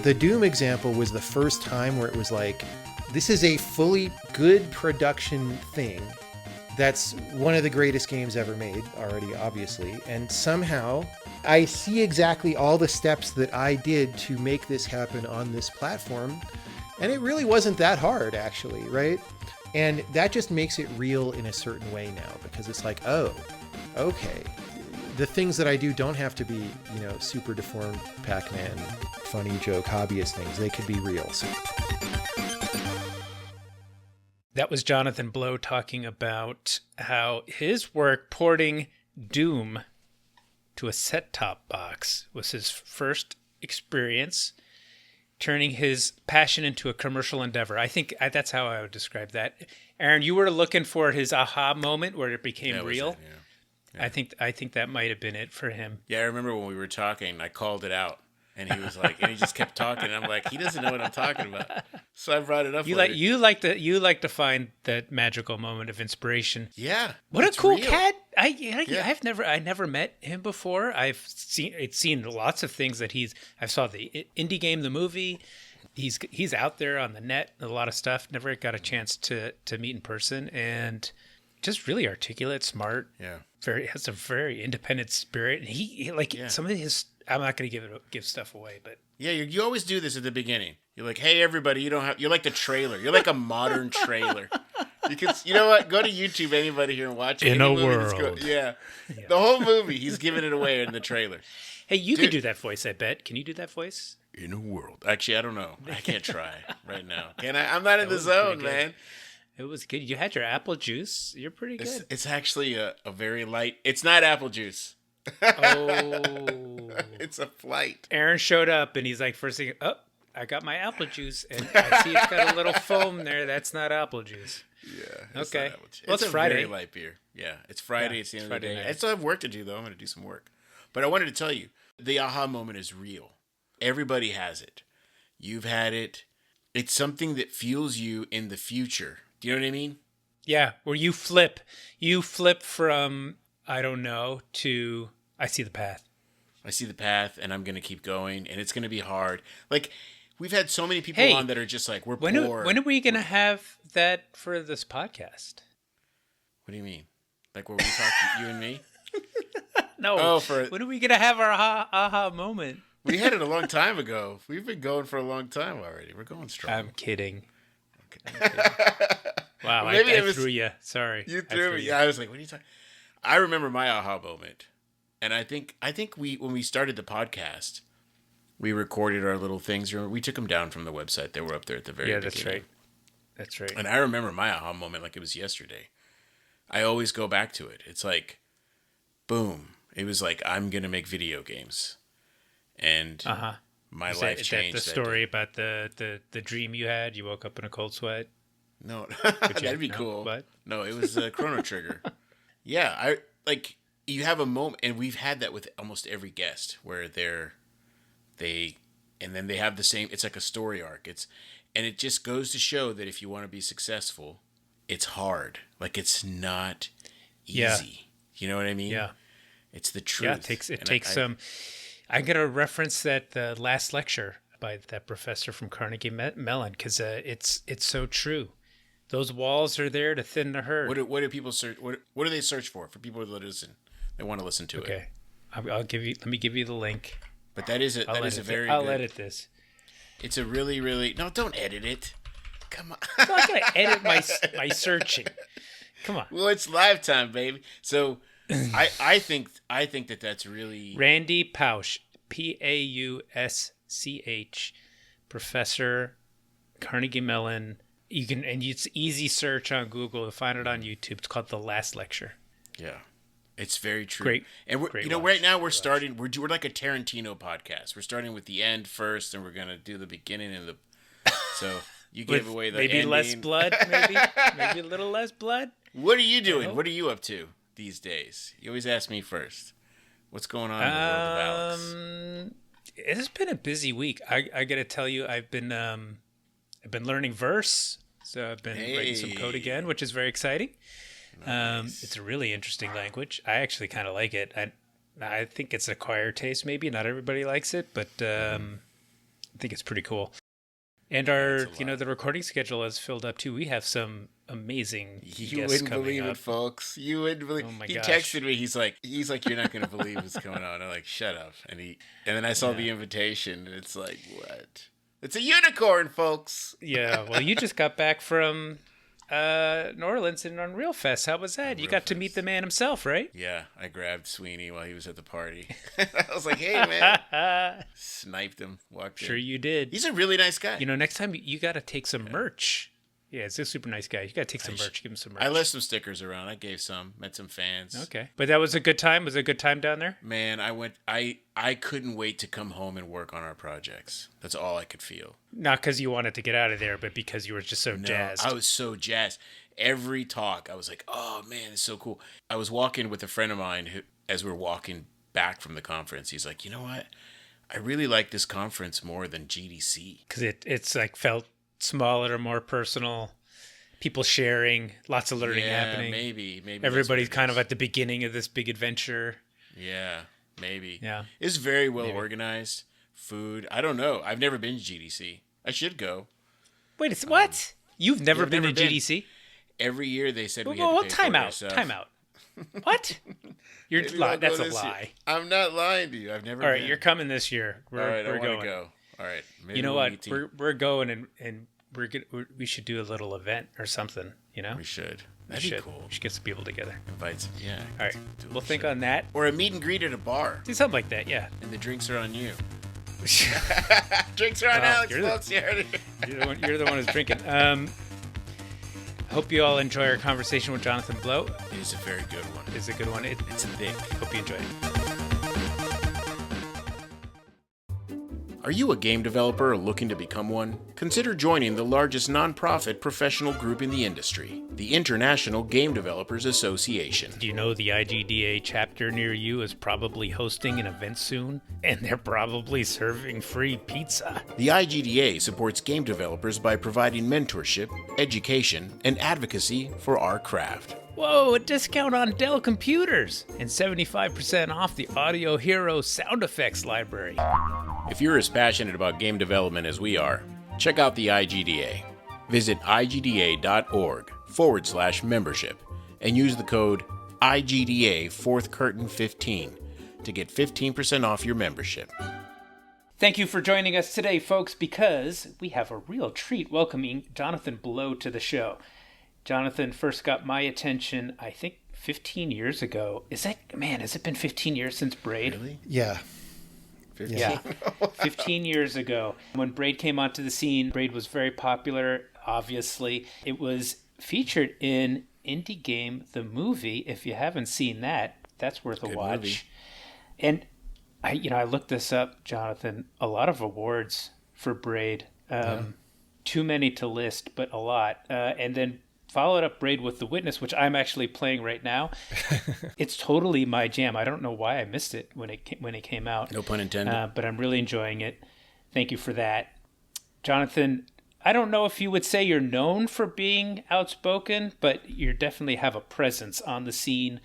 The Doom example was the first time where it was like, this is a fully good production thing. That's one of the greatest games ever made already, obviously. And somehow I see exactly all the steps that I did to make this happen on this platform. And it really wasn't that hard, actually, right? And that just makes it real in a certain way now, because it's like, oh, okay. The things that I do don't have to be, super deformed Pac-Man, funny joke, hobbyist things. They could be real. So. That was Jonathan Blow talking about how his work porting Doom to a set-top box was his first experience, turning his passion into a commercial endeavor. I think that's how I would describe that. Aaron, you were looking for his aha moment where it became real. Yeah. I think that might have been it for him. Yeah, I remember when we were talking, I called it out. And he was like, and he just kept talking. And I'm like, he doesn't know what I'm talking about. So I brought it up. You like to find that magical moment of inspiration. Yeah. What a cool cat. I never met him before. I've seen lots of things that I saw the indie game, the movie. He's out there on the net, a lot of stuff. Never got a chance to meet in person, and just really articulate, smart. Yeah. Has a very independent spirit. And he some of his. I'm not going to give stuff away, but yeah, you always do this at the beginning. You're like, hey, everybody, you're like the trailer. You're like a modern trailer. You know what? Go to YouTube, anybody here, and watch it. In a world. Yeah. The whole movie, he's giving it away in the trailer. Hey, you can do that voice, I bet. Can you do that voice? In a world. Actually, I don't know. I can't try right now. Can I? I'm not in the zone, man. It was good. You had your apple juice. You're pretty good. It's actually a very light. It's not apple juice. Oh. It's a flight. Aaron showed up and he's like, first thing, I got my apple juice and I see it's got a little foam there. That's not apple juice. Yeah. Okay. Well, it's Friday. Very light beer. Yeah. It's Friday. Yeah, it's the end of the day. Night. I still have work to do, though. I'm going to do some work. But I wanted to tell you, the aha moment is real. Everybody has it. You've had it. It's something that fuels you in the future. Do you know what I mean? Yeah. Where you flip from, I don't know, to I see the path. I see the path, and I'm going to keep going, and it's going to be hard. Like, we've had so many people on that are just like, we're poor. When are we going to have that for this podcast? What do you mean? Like, where we talk, you and me? No. When are we going to have our aha moment? We had it a long time ago. We've been going for a long time already. We're going strong. I'm kidding. Wow, I threw you. Sorry. You threw me. Yeah, I was like, what are you talking? I remember my aha moment. And I think when we started the podcast, we recorded our little things. We took them down from the website. They were up there at the very beginning. Yeah, that's right. And I remember my aha moment like it was yesterday. I always go back to it. It's like, boom. It was like, I'm going to make video games. And my life changed. The story about the dream you had? You woke up in a cold sweat? No. That'd be cool. What? No, it was Chrono Trigger. Yeah, you have a moment, and we've had that with almost every guest, where they have the same. It's like a story arc. And it just goes to show that if you want to be successful, it's hard. Like, it's not easy. Yeah. You know what I mean? Yeah. It's the truth. Yeah, it takes some. I'm gonna reference that last lecture by that professor from Carnegie Mellon, because it's so true. Those walls are there to thin the herd. What do people search? What do they search for people that listen? They want to listen to it. Okay, let me give you the link. But that is a very. I'll edit this. It's a really, really no. Don't edit it. Come on. I'm not gonna edit my searching. Come on. Well, it's live time, baby. So, I think that's really Randy Pausch, Pausch, professor, Carnegie Mellon. It's easy search on Google to find it on YouTube. It's called The Last Lecture. Yeah. It's very true. Great. And right now we're starting. We're like a Tarantino podcast. We're starting with the end first, and we're gonna do the beginning and the. So you gave away the maybe ending. Less blood. Maybe a little less blood. What are you doing? What are you up to these days? You always ask me first. What's going on in the world of Alex? It's been a busy week. I got to tell you, I've been learning verse, so I've been writing some code again, which is very exciting. Nice. It's a really interesting language. I actually kind of like it. I think it's an acquired taste, maybe. Not everybody likes it, but I think it's pretty cool. And our, the recording schedule has filled up too. We have some amazing You guests wouldn't coming believe up. it, folks. You wouldn't believe. Oh my He gosh. texted me. He's like, you're not gonna believe what's going on. I'm like, shut up. And then I saw the invitation, and it's like, what? It's a unicorn, folks. Yeah, well, you just got back from New Orleans and Unreal Fest. How was that? You got to meet the man himself, right? Yeah, I grabbed Sweeney while he was at the party. I was like, hey, man. Sniped him. Walked in. Sure you did. He's a really nice guy. Next time you got to take some merch. Yeah, it's a super nice guy. You got to take some merch. Give him some merch. I left some stickers around. I gave some. Met some fans. Okay. But that was a good time? Was it a good time down there? Man, I couldn't wait to come home and work on our projects. That's all I could feel. Not because you wanted to get out of there, but because you were just so jazzed. I was so jazzed. Every talk, I was like, oh, man, it's so cool. I was walking with a friend of mine who, as we were walking back from the conference, he's like, you know what? I really like this conference more than GDC. Because it's like felt smaller, more personal, people sharing, lots of learning happening. Maybe Everybody's kind of at the beginning of this big adventure. Yeah, maybe. Yeah. It's very well organized. Food. I don't know. I've never been to GDC. I should go. Wait, it's what? You've never been to GDC? Every year they said we had Well, to pay time for it out. ourselves. Time out. What? That's a lie. Year. I'm not lying to you. I've never All right, been. you're coming this year. All right, we're I going. want to go. All right. Maybe You know what? 18. We're going and we should do a little event or something, We should. That'd be cool. We should get some people together. Invite some. Yeah. All right. We'll think on that. Or a meet and greet at a bar. Do something like that, yeah. And the drinks are on you. Drinks are on Alex. Folks. You're the one who's drinking. Hope you all enjoy our conversation with Jonathan Blow. It is a very good one. It's a good one. It's thick. Hope you enjoy it. Are you a game developer or looking to become one? Consider joining the largest nonprofit professional group in the industry, the International Game Developers Association. Do you know the IGDA chapter near you is probably hosting an event soon? And they're probably serving free pizza. The IGDA supports game developers by providing mentorship, education, and advocacy for our craft. Whoa, a discount on Dell computers! And 75% off the Audio Hero sound effects library. If you're as passionate about game development as we are, check out the IGDA. Visit igda.org/membership and use the code IGDA 4th Curtain 15 to get 15% off your membership. Thank you for joining us today, folks, because we have a real treat welcoming Jonathan Blow to the show. Jonathan first got my attention, I think, 15 years ago. Has it been 15 years since Braid? Really? Yeah. 15? Yeah, 15 years ago. When Braid came onto the scene, Braid was very popular, obviously. It was featured in Indie Game, the movie. If you haven't seen that, that's worth a watch. Movie. And I looked this up, Jonathan. A lot of awards for Braid. Too many to list, but a lot. And then followed up Braid with The Witness, which I'm actually playing right now. It's totally my jam. I don't know why I missed it when it came out. No pun intended. But I'm really enjoying it. Thank you for that. Jonathan, I don't know if you would say you're known for being outspoken, but you definitely have a presence on the scene.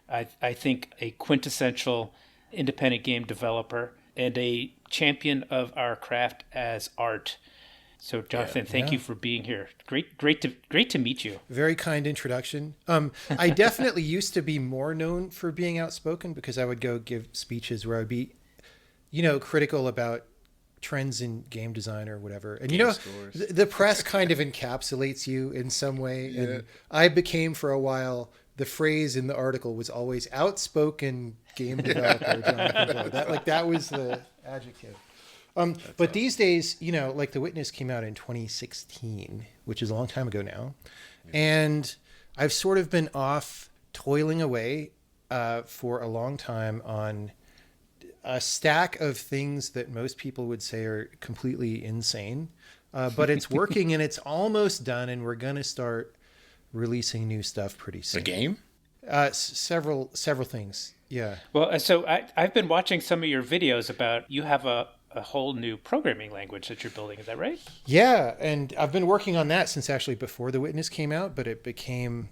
I think a quintessential independent game developer and a champion of our craft as art. So, Jonathan, thank you for being here. Great to meet you. Very kind introduction. I definitely used to be more known for being outspoken because I would go give speeches where I would be, critical about trends in game design or whatever. And the press kind of encapsulates you in some way. Yeah. And I became for a while, the phrase in the article was always outspoken game developer Jonathan Blow. That was the adjective. But these days, like The Witness came out in 2016, which is a long time ago now. Yeah. And I've sort of been off toiling away for a long time on a stack of things that most people would say are completely insane. But it's working and it's almost done. And we're going to start releasing new stuff pretty soon. A game? Several things. Yeah. Well, so I've been watching some of your videos about you have a whole new programming language that you're building. Is that right? Yeah. And I've been working on that since actually before The Witness came out, but it became,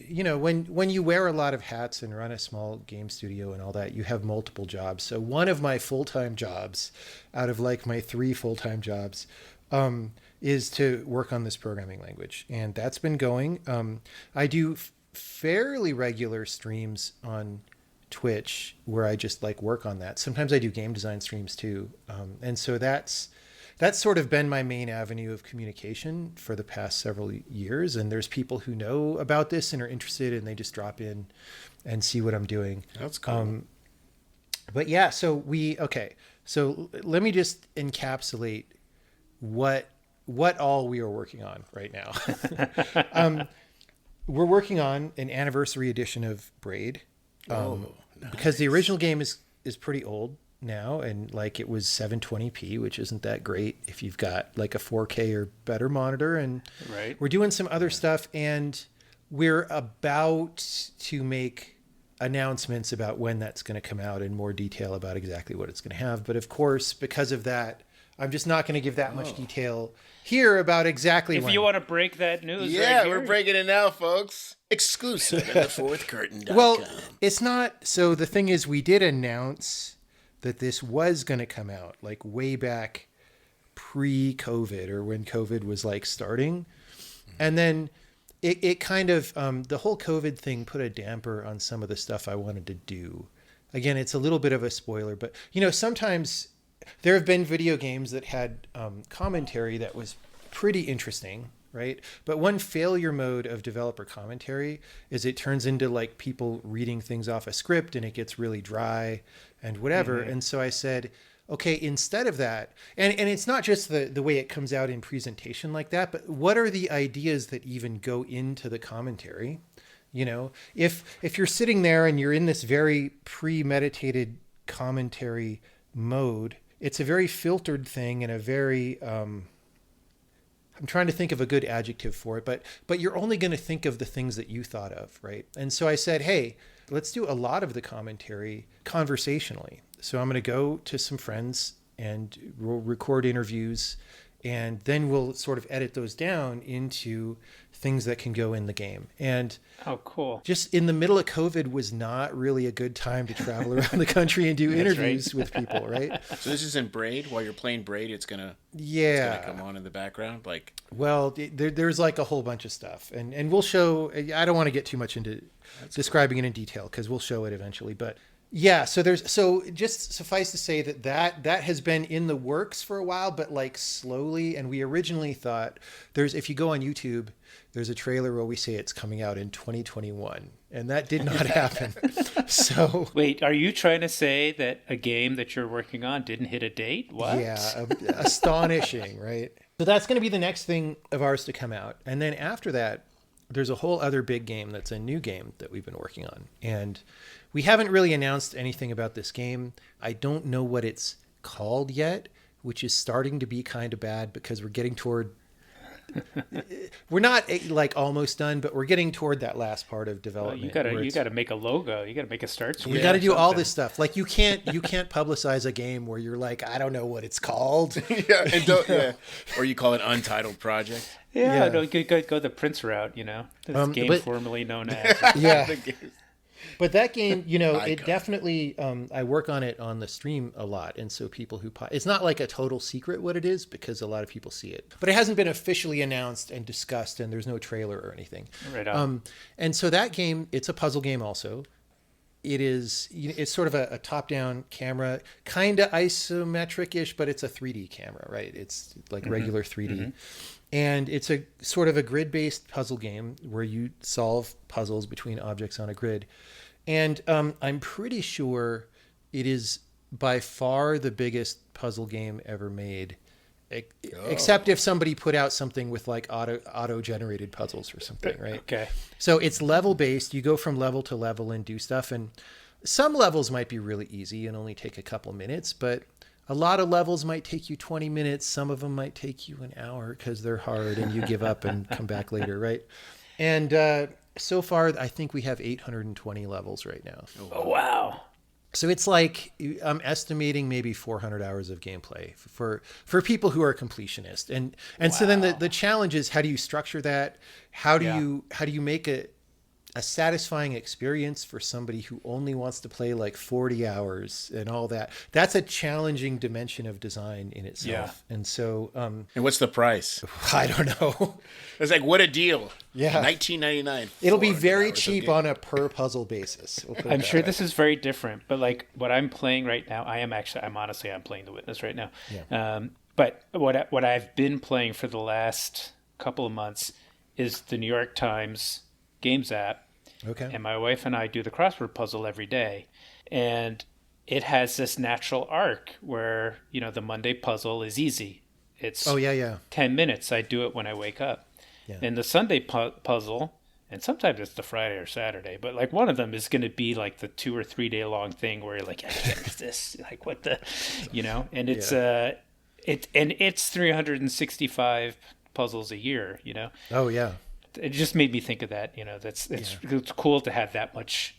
when you wear a lot of hats and run a small game studio and all that, you have multiple jobs. So one of my full-time jobs out of like my 3 full-time jobs is to work on this programming language. And that's been going. I do fairly regular streams on Twitch where I just like work on that. Sometimes I do game design streams too. And so that's sort of been my main avenue of communication for the past several years. And there's people who know about this and are interested, and they just drop in and see what I'm doing. That's cool. But yeah, so so let me just encapsulate what all we are working on right now. We're working on an anniversary edition of Braid. Nice. Because the original game is pretty old now, and like it was 720p, which isn't that great if you've got like a 4K or better monitor. And Right. we're doing some other stuff, and we're about to make announcements about when that's going to come out in more detail about exactly what it's going to have. But of course, because of that, I'm just not going to give that much detail here about exactly If when. you want to break that news, Yeah, right we're here. breaking it now, folks. Exclusive at thefourthcurtain.com. Well, it's not. So the thing is, we did announce that this was going to come out like way back pre-COVID, or when COVID was like starting. And then it kind of, the whole COVID thing put a damper on some of the stuff I wanted to do. Again, it's a little bit of a spoiler, but sometimes there have been video games that had commentary that was pretty interesting, right? But one failure mode of developer commentary is it turns into like people reading things off a script, and it gets really dry and whatever. Mm-hmm. And so I said, okay, instead of that, and it's not just the way it comes out in presentation like that, but what are the ideas that even go into the commentary? If you're sitting there and you're in this very premeditated commentary mode, it's a very filtered thing and a very, I'm trying to think of a good adjective for it, but you're only going to think of the things that you thought of, right? And so I said, hey, let's do a lot of the commentary conversationally. So I'm going to go to some friends and we'll record interviews, and then we'll sort of edit those down into things that can go in the game. And Oh, cool. just in the middle of COVID was not really a good time to travel around the country and do interviews with people, right? So this is in Braid. While you're playing Braid, it's gonna come on in the background, like. Well, there's like a whole bunch of stuff, and we'll show. I don't want to get too much into describing it in detail because we'll show it eventually. But yeah, so just suffice to say that has been in the works for a while, but like slowly. And we originally thought if you go on YouTube, there's a trailer where we say it's coming out in 2021, and that did not happen. So Wait, are you trying to say that a game that you're working on didn't hit a date? What? yeah, astonishing, right? So that's going to be the next thing of ours to come out. And then after that, there's a whole other big game that's a new game that we've been working on. And we haven't really announced anything about this game. I don't know what it's called yet, which is starting to be kind of bad because we're getting toward... we're not like almost done, but we're getting toward that last part of development. You gotta make a logo. You gotta make a start screen. We got to do all this stuff. Like you can't publicize a game where you're like, I don't know what it's called. Or you call it Untitled Project. Yeah, Yeah. no, go the Prince route. This game formerly known as. Yeah. But that game, Icon. it definitely, I work on it on the stream a lot. And so people it's not like a total secret what it is because a lot of people see it, but it hasn't been officially announced and discussed, and there's no trailer or anything. Right on. And so that game, it's a puzzle game also. It's sort of a top-down camera, kind of isometric-ish, but it's a 3D camera, right? It's like regular 3D. Mm-hmm. And it's a sort of a grid-based puzzle game where you solve puzzles between objects on a grid. And I'm pretty sure it is by far the biggest puzzle game ever made, except if somebody put out something with like auto-generated puzzles or something, right? Okay. So it's level-based. You go from level to level and do stuff. And some levels might be really easy and only take a couple minutes, but a lot of levels might take you 20 minutes. Some of them might take you an hour because they're hard and you give up and come back later, right? And so far, I think we have 820 levels right now. Oh, wow. So it's like, I'm estimating maybe 400 hours of gameplay for people who are completionists. And so then the challenge is, how do you structure that? How do you make a satisfying experience for somebody who only wants to play like 40 hours and all that. That's a challenging dimension of design in itself. And so, and what's the price? I don't know. It's like, what a deal. Yeah. $19.99. It'll be very cheap on a per puzzle basis. I'm sure this is very different, but like what I'm playing right now, I'm playing The Witness right now. Yeah. But what I've been playing for the last couple of months is the New York Times Games app. Okay. And my wife and I do the crossword puzzle every day. And it has this natural arc where, the Monday puzzle is easy. It's 10 minutes. I do it when I wake up. Yeah. And the Sunday puzzle, and sometimes it's the Friday or Saturday, but like one of them is going to be like the 2 or 3 day long thing where you're like, I can't resist. Like what the, and it's, it's 365 puzzles a year, Oh yeah. It just made me think of that, it's cool to have that much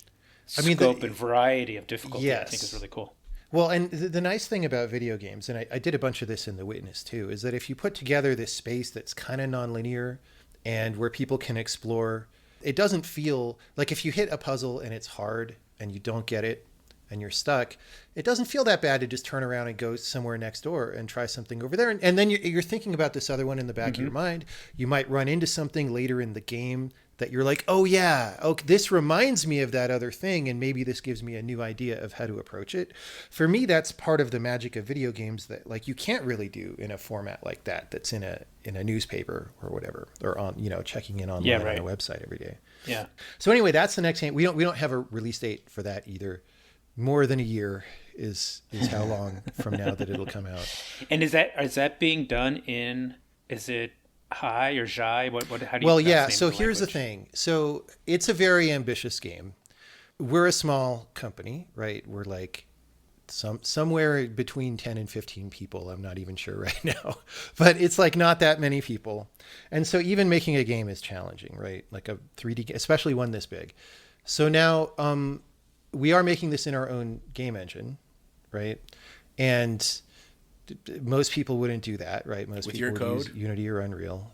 scope and variety of difficulty. Yes. I think is really cool. Well, and the nice thing about video games, and I did a bunch of this in The Witness too, is that if you put together this space that's kind of nonlinear and where people can explore, it doesn't feel like if you hit a puzzle and it's hard and you don't get it and you're stuck, it doesn't feel that bad to just turn around and go somewhere next door and try something over there. And then you're thinking about this other one in the back of your mind. You might run into something later in the game that you're like, oh yeah, this reminds me of that other thing, and maybe this gives me a new idea of how to approach it. For me, that's part of the magic of video games that like you can't really do in a format like that that's in a newspaper or whatever, or on checking in online on a website every day. Yeah. So anyway, that's the next game. We don't have a release date for that either. More than a year is how long from now that it'll come out. And is that being done in? Is it Hai or Jai? How do you? Well, yeah. So here's the thing. So it's a very ambitious game. We're a small company, right? We're like somewhere between 10 and 15 people. I'm not even sure right now, but it's like not that many people. And so even making a game is challenging, right? Like a 3D, especially one this big. So now, we are making this in our own game engine, right? And most people wouldn't do that, right? Most with people your would code? use Unity or Unreal.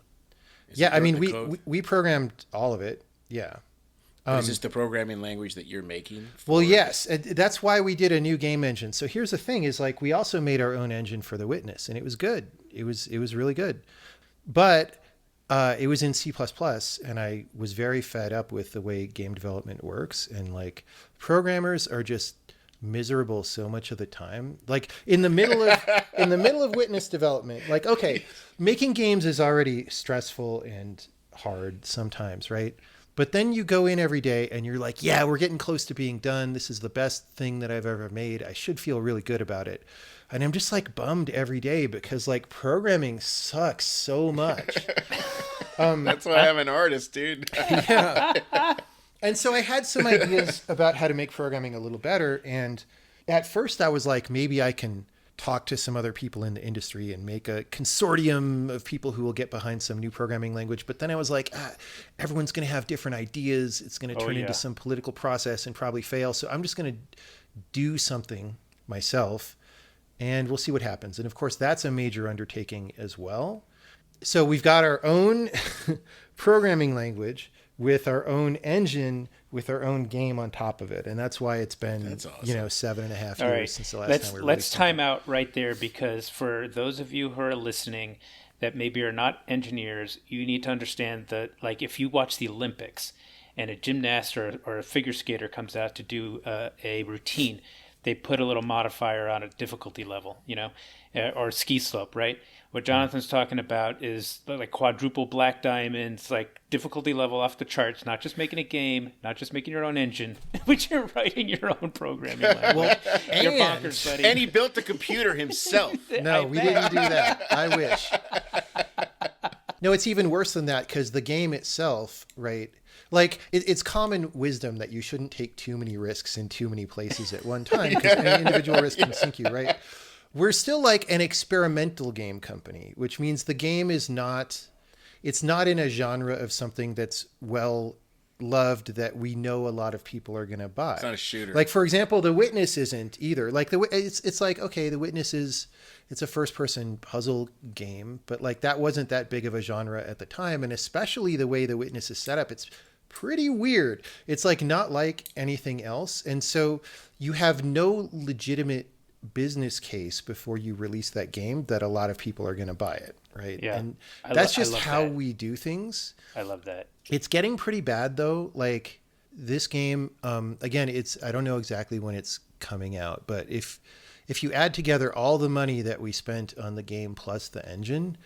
I mean, we programmed all of it. Yeah. Is this the programming language that you're making? Well, yes. That's why we did a new game engine. So here's the thing is like, we also made our own engine for The Witness, and it was good. It was really good. But it was in C++, and I was very fed up with the way game development works. And like programmers are just miserable so much of the time. Like in the middle of Witness development, like, okay, making games is already stressful and hard sometimes, right? But then you go in every day and you're like, yeah, we're getting close to being done. This is the best thing that I've ever made. I should feel really good about it. And I'm just like bummed every day because like programming sucks so much. That's why I'm an artist, dude. Yeah. And so I had some ideas about how to make programming a little better. And at first I was like, maybe I can talk to some other people in the industry and make a consortium of people who will get behind some new programming language. But then I was like, everyone's going to have different ideas. It's going to turn into some political process and probably fail. So I'm just going to do something myself and we'll see what happens. And of course, that's a major undertaking as well. So we've got our own programming language with our own engine, with our own game on top of it. And that's why it's been, awesome. 7.5 All years right. since the last time we released Let's something. time out right there, because for those of you who are listening that maybe are not engineers, you need to understand that, like, if you watch the Olympics and a gymnast or a figure skater comes out to do a routine, they put a little modifier on a difficulty level, or ski slope, right? What Jonathan's talking about is like quadruple black diamonds, like difficulty level off the charts, not just making a game, not just making your own engine, but you're writing your own programming language. You're bonkers, buddy. And he built the computer himself. No, we didn't do that. I wish. No, it's even worse than that because the game itself, right? Like it's common wisdom that you shouldn't take too many risks in too many places at one time because any individual risk can sink you, right? We're still like an experimental game company, which means the game is not, it's not in a genre of something that's well loved that we know a lot of people are going to buy. It's not a shooter. Like, for example, The Witness isn't either. Like it's like, okay, The Witness it's a first person puzzle game, but like that wasn't that big of a genre at the time. And especially the way The Witness is set up, it's pretty weird. It's like not like anything else. And so you have no legitimate business case before you release that game that a lot of people are going to buy it, right? Yeah. And that's just how that. we do things. I love that. It's getting pretty bad though. Like this game, again, I don't know exactly when it's coming out, but if you add together all the money that we spent on the game plus the engine,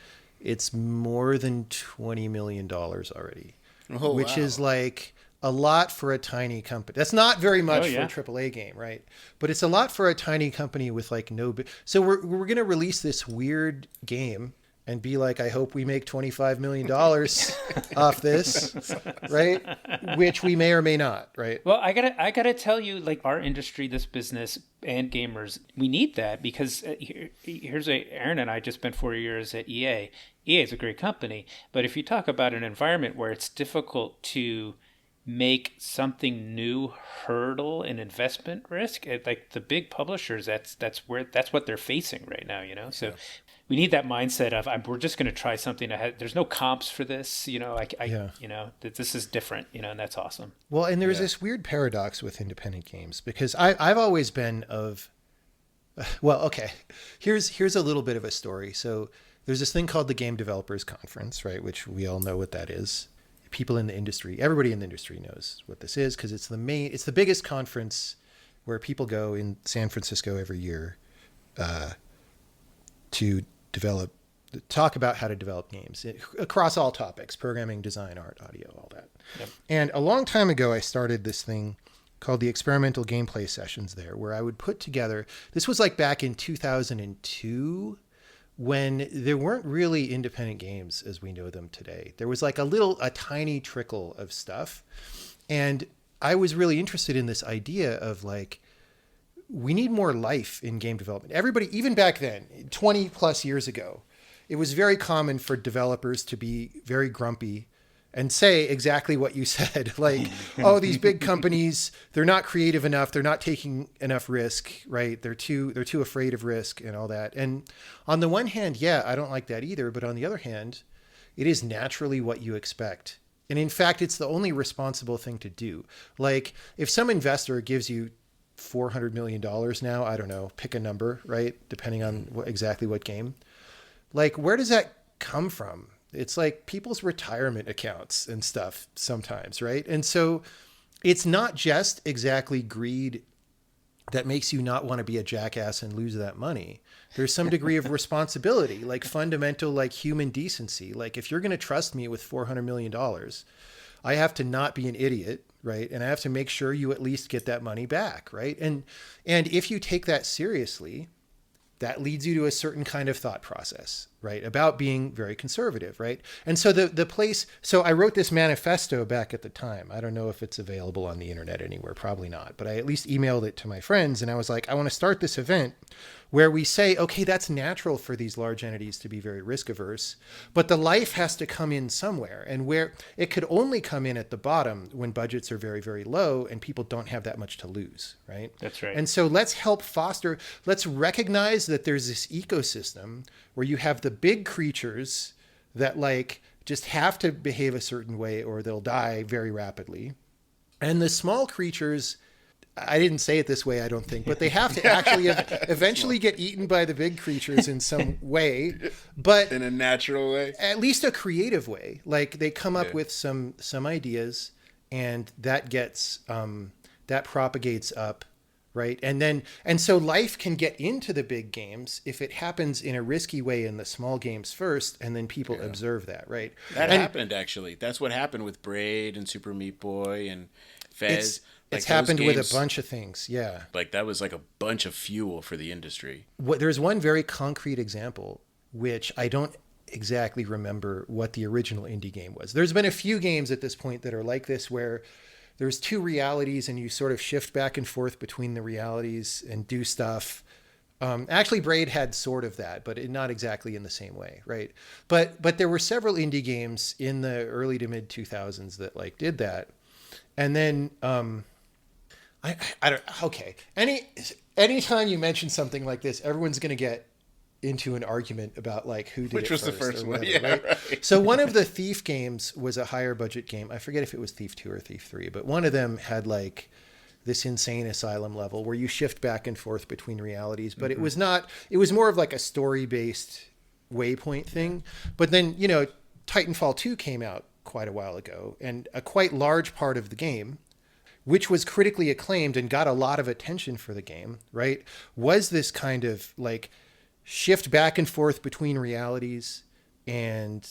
it's more than $20 million already, which is like a lot for a tiny company. That's not very much for a AAA game, right? But it's a lot for a tiny company with like so we're going to release this weird game and be like, I hope we make $25 million off this, right? Which we may or may not, right? Well, I gotta tell you, like our industry, this business and gamers, we need that because Aaron and I just spent 4 years at EA. EA is a great company, but if you talk about an environment where it's difficult to make something new hurdle an investment risk, like the big publishers, that's what they're facing right now, So we need that mindset of we're just going to try something ahead. There's no comps for this, that this is different, and that's awesome. Well, and there's this weird paradox with independent games because I've always been here's a little bit of a story. So there's this thing called the Game Developers Conference, right? Which we all know what that is. People in the industry, everybody in the industry knows what this is because it's the biggest conference where people go in San Francisco every year to talk about how to develop games across all topics: programming, design, art, audio, all that. Yep. And a long time ago, I started this thing called the Experimental Gameplay Sessions there, where I would put together, this was like back in 2002, when there weren't really independent games as we know them today. There was like a tiny trickle of stuff. And I was really interested in this idea of like, we need more life in game development. Everybody, even back then, 20 plus years ago, it was very common for developers to be very grumpy and say exactly what you said. Like, oh, these big companies, they're not creative enough. They're not taking enough risk, right? They're too afraid of risk and all that. And on the one hand, yeah, I don't like that either. But on the other hand, it is naturally what you expect. And in fact, it's the only responsible thing to do. Like if some investor gives you $400 million now, I don't know, pick a number, right? Depending on exactly what game. Like, where does that come from? It's like people's retirement accounts and stuff sometimes, right? And so it's not just exactly greed that makes you not want to be a jackass and lose that money. There's some degree of responsibility, like fundamental, like human decency. Like if you're going to trust me with $400 million, I have to not be an idiot, right? And I have to make sure you at least get that money back, right? And if you take that seriously, that leads you to a certain kind of thought process, right? About being very conservative, right? And so so I wrote this manifesto back at the time. I don't know if it's available on the internet anywhere, probably not, but I at least emailed it to my friends and I was like, I want to start this event where we say, okay, that's natural for these large entities to be very risk averse, but the life has to come in somewhere, and where it could only come in at the bottom when budgets are very, very low and people don't have that much to lose, right? That's right. And so let's recognize that there's this ecosystem where you have the big creatures that like just have to behave a certain way or they'll die very rapidly. And the small creatures, I didn't say it this way, I don't think, but they have to actually eventually get eaten by the big creatures in some way, but in a natural way, at least a creative way. Like they come up with some ideas and that gets, that propagates up. Right. And so life can get into the big games if it happens in a risky way in the small games first, and then people observe that. Right. That happened, actually. That's what happened with Braid and Super Meat Boy and Fez. It's happened with a bunch of things. Yeah. Like that was like a bunch of fuel for the industry. There's one very concrete example, which I don't exactly remember what the original indie game was. There's been a few games at this point that are like this, where there's two realities and you sort of shift back and forth between the realities and do stuff. Actually, Braid had sort of that, but not exactly in the same way, right? But there were several indie games in the early to mid 2000s that like did that. And then I don't, okay. Anytime you mention something like this, everyone's going to get into an argument about like who did Which it was the first first or one. whatever, Yeah, right? right. So one of the Thief games was a higher budget game. I forget if it was Thief 2 or Thief 3, but one of them had like this insane asylum level where you shift back and forth between realities, but it was not, it was more of like a story based waypoint thing. But then, you know, Titanfall 2 came out quite a while ago, and a quite large part of the game, which was critically acclaimed and got a lot of attention for the game, right, was this kind of like shift back and forth between realities and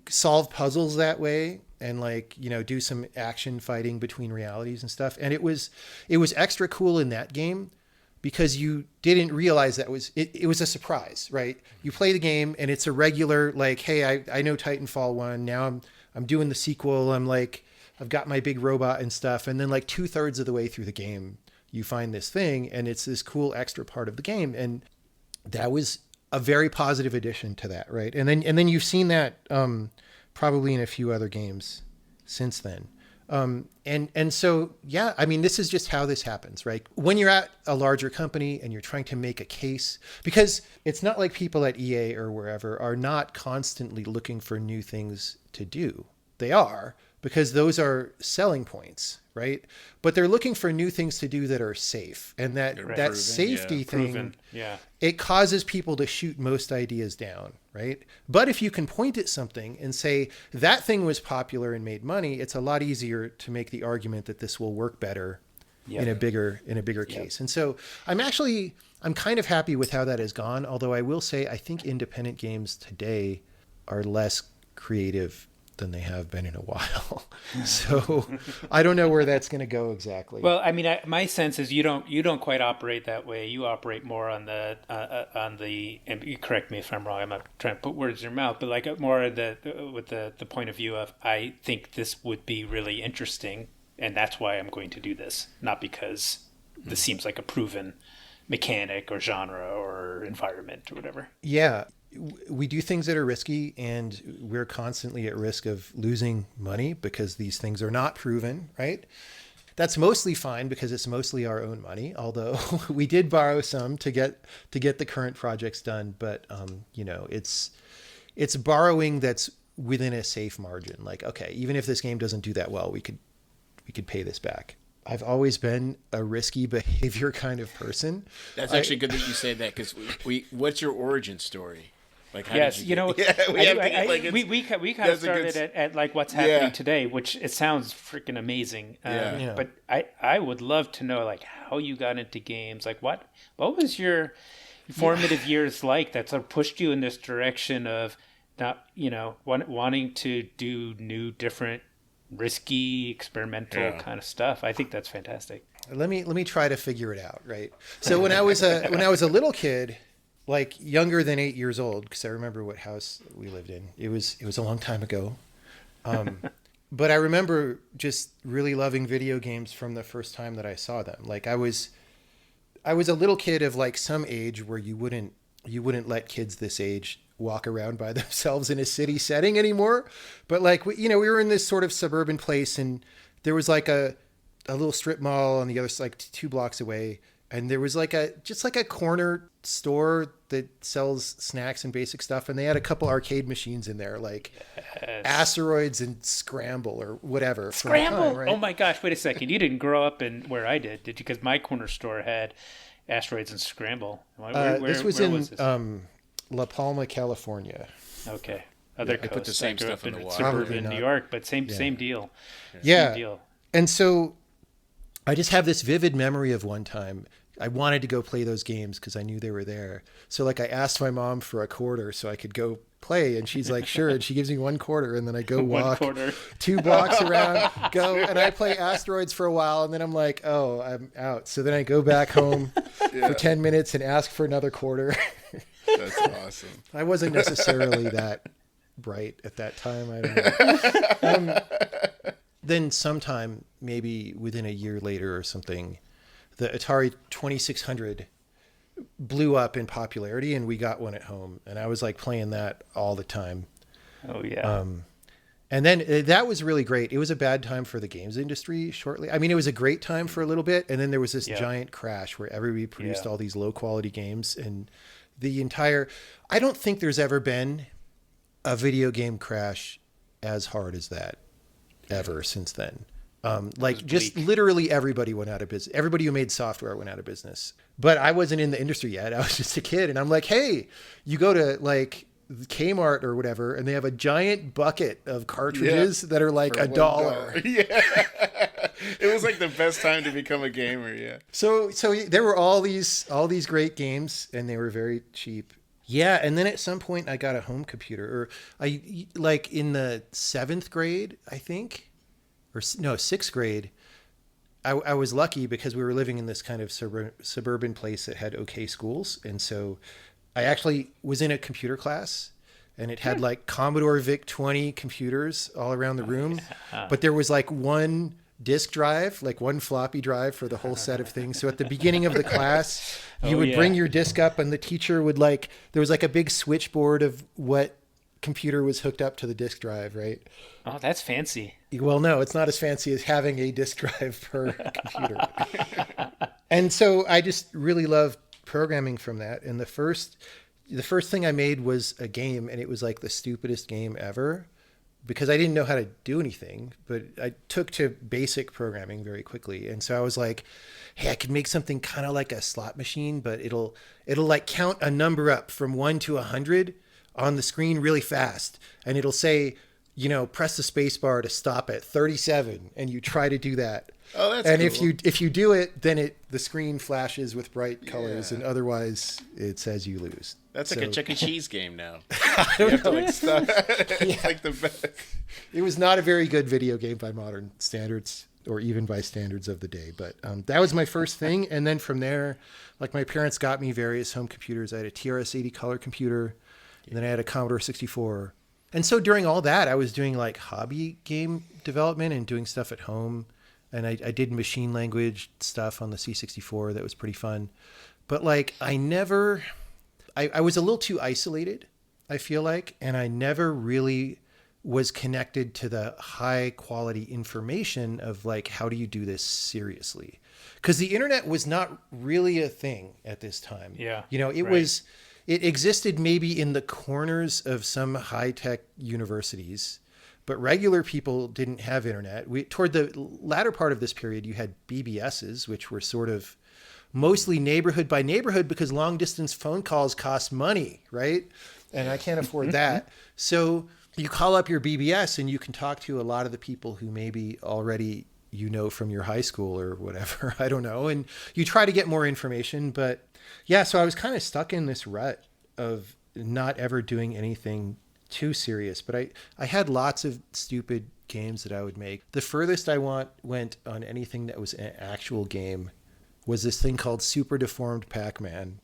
solve puzzles that way, and like, you know, do some action fighting between realities and stuff. And it was extra cool in that game because you didn't realize that it was a surprise, right? You play the game and it's a regular like, hey, I know Titanfall 1, now I'm doing the sequel, I'm like, I've got my big robot and stuff, and then like 2/3 of the way through the game you find this thing and it's this cool extra part of the game. And that was a very positive addition to that, right? And then you've seen that probably in a few other games since then. And so, yeah, I mean, this is just how this happens, right? When you're at a larger company and you're trying to make a case, because it's not like people at EA or wherever are not constantly looking for new things to do. They are, because those are selling points, right? But they're looking for new things to do that are safe. And that Proven, safety thing, Proven. Yeah. it causes people to shoot most ideas down, right? But if you can point at something and say that thing was popular and made money, it's a lot easier to make the argument that this will work better in a bigger case. And so I'm kind of happy with how that has gone. Although I will say, I think independent games today are less creative than they have been in a while. So I don't know where that's going to go exactly. Well, I mean, my sense is you don't quite operate that way. You operate more on the and you correct me if I'm wrong. I'm not trying to put words in your mouth, but like more with the point of view of, I think this would be really interesting, and that's why I'm going to do this, not because this seems like a proven mechanic or genre or environment or whatever. Yeah. We do things that are risky, and we're constantly at risk of losing money because these things are not proven, right? That's mostly fine because it's mostly our own money, although we did borrow some to get the current projects done. But you know, it's borrowing that's within a safe margin. Like, okay, even if this game doesn't do that well, we could pay this back. I've always been a risky behavior kind of person. That's actually good that you say that, because what's your origin story? Like, how Yes, did you know, we kind of started at like what's happening today, which it sounds freaking amazing. But I would love to know like how you got into games. Like what was your formative years like that sort of pushed you in this direction of not, you know, wanting to do new, different, risky, experimental kind of stuff. I think that's fantastic. Let me try to figure it out, right? So when I was a little kid, like younger than 8 years old, because I remember what house we lived in. It was a long time ago. But I remember just really loving video games from the first time that I saw them. Like I was a little kid of like some age where you wouldn't let kids this age walk around by themselves in a city setting anymore. But like, you know, we were in this sort of suburban place, and there was like a little strip mall on the other side, like 2 blocks away. And there was like just a corner store that sells snacks and basic stuff. And they had a couple arcade machines in there, like Asteroids and Scramble or whatever. Scramble? Time, right? Oh my gosh, wait a second. You didn't grow up in where I did you? Because my corner store had Asteroids and Scramble. This was in La Palma, California. Okay. Other coast. Put the same stuff in the water. Suburban New York, but same deal. Yeah. Same deal. And so I just have this vivid memory of one time I wanted to go play those games because I knew they were there. So like I asked my mom for a quarter so I could go play, and she's like, sure. And she gives me 1 quarter, and then I go walk 2 blocks around, and I play Asteroids for a while, and then I'm like, oh, I'm out. So then I go back home for 10 minutes and ask for another quarter. That's awesome. I wasn't necessarily that bright at that time. I don't know. Then sometime, maybe within a year later or something, the Atari 2600 blew up in popularity, and we got one at home, and I was like playing that all the time. Oh yeah. And then that was really great. It was a bad time for the games industry shortly. I mean, it was a great time for a little bit, and then there was this giant crash where everybody produced all these low quality games, and I don't think there's ever been a video game crash as hard as that ever since then. Like just literally everybody went out of business. Everybody who made software went out of business. But I wasn't in the industry yet. I was just a kid, and I'm like, hey, you go to like Kmart or whatever, and they have a giant bucket of cartridges that are like $1. Yeah. It was like the best time to become a gamer. Yeah. So there were all these great games, and they were very cheap. Yeah, and then at some point I got a home computer, or I like in the 7th grade, I think, or no, 6th grade. I was lucky because we were living in this kind of suburban place that had okay schools, and so I actually was in a computer class, and it had like Commodore VIC-20 computers all around the room, but there was like one disk drive, like one floppy drive for the whole set of things. So at the beginning of the class, you would bring your disk up, and the teacher would there was like a big switchboard of what computer was hooked up to the disk drive, right? Oh, that's fancy. Well, no, it's not as fancy as having a disk drive per computer. And so I just really loved programming from that. And the first thing I made was a game, and it was like the stupidest game ever, because I didn't know how to do anything, but I took to basic programming very quickly. And so I was like, hey, I could make something kind of like a slot machine, but it'll like count a number up from 1 to 100 on the screen really fast. And it'll say, press the space bar to stop at 37. And you try to do that. Oh, that's and cool. if you do it, then the screen flashes with bright colors, and otherwise it says you lose. That's like a Chuck E. Cheese game now. I don't know. It's like the best. It was not a very good video game by modern standards, or even by standards of the day. But that was my first thing. And then from there, like my parents got me various home computers. I had a TRS-80 color computer, and then I had a Commodore 64. And so during all that, I was doing like hobby game development and doing stuff at home. And I did machine language stuff on the C64. That was pretty fun. But like I was a little too isolated, I feel like, and I never really was connected to the high quality information of like, how do you do this seriously? Because the internet was not really a thing at this time. Yeah. It existed maybe in the corners of some high tech universities, but regular people didn't have internet. Toward the latter part of this period, you had BBSs, which were sort of mostly neighborhood by neighborhood, because long distance phone calls cost money, right? And I can't afford that. So you call up your BBS and you can talk to a lot of the people who maybe already from your high school or whatever, I don't know. And you try to get more information. But yeah, so I was kind of stuck in this rut of not ever doing anything too serious. But I had lots of stupid games that I would make. The furthest I went on anything that was an actual game was this thing called Super Deformed Pac-Man,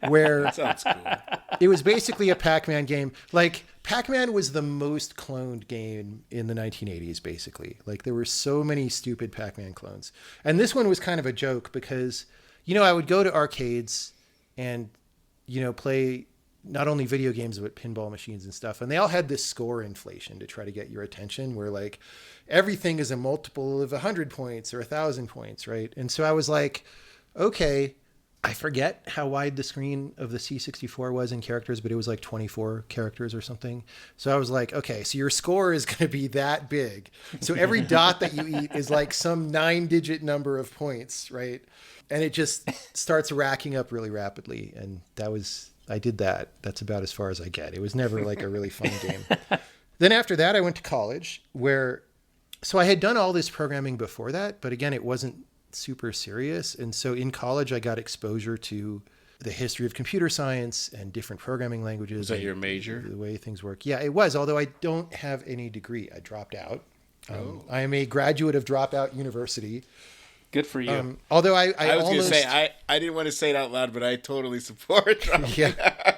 where That sounds cool. it was basically a Pac-Man game. Like Pac-Man was the most cloned game in the 1980s, basically. Like there were so many stupid Pac-Man clones. And this one was kind of a joke because, I would go to arcades and, play not only video games, but pinball machines and stuff. And they all had this score inflation to try to get your attention, where like everything is a multiple of 100 points or 1,000 points, right? And so I was like, okay, I forget how wide the screen of the C64 was in characters, but it was like 24 characters or something. So I was like, okay, so your score is going to be that big. So every dot that you eat is like some 9-digit number of points, right? And it just starts racking up really rapidly. And I did that. That's about as far as I get. It was never like a really fun game. Then after that, I went to college so I had done all this programming before that, but again, it wasn't super serious. And so in college, I got exposure to the history of computer science and different programming languages. Was that your major? The way things work. Yeah, it was. Although I don't have any degree. I dropped out. I am a graduate of Dropout University. Good for you. Although I was almost... going to say, I didn't want to say it out loud, but I totally support dropping Yeah.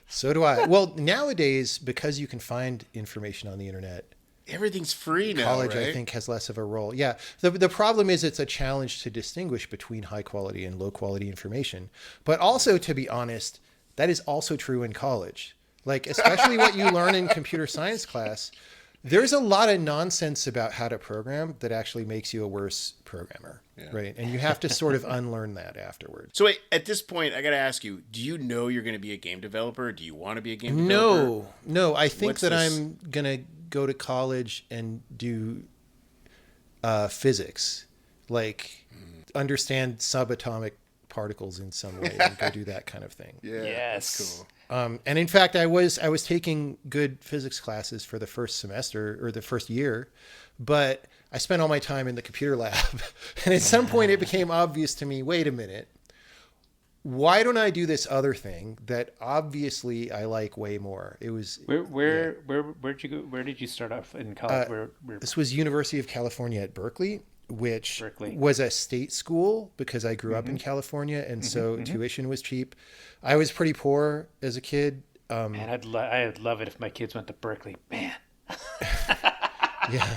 So do I. Well, nowadays, because you can find information on the internet, everything's free now, college, right? I think, has less of a role. Yeah. The problem is it's a challenge to distinguish between high quality and low quality information. But also, to be honest, that is also true in college. Like, especially what you learn in computer science class. There's a lot of nonsense about how to program that actually makes you a worse programmer, right? And you have to sort of unlearn that afterwards. So wait, at this point, I got to ask you, do you know you're going to be a game developer? Do you want to be a game developer? No. I think I'm going to go to college and do physics, like understand subatomic particles in some way and go do that kind of thing. Yeah, Yes. that's cool. And in fact, I was taking good physics classes for the first semester or the first year, but I spent all my time in the computer lab. And at some point it became obvious to me, wait a minute, why don't I do this other thing that obviously I like way more? It was Where'd you go? Where did you start off in college? this was University of California at Berkeley, which Berkeley. was a state school because I grew up in California, and so tuition was cheap. I was pretty poor as a kid. Man, I'd love it if my kids went to Berkeley. Man. Yeah.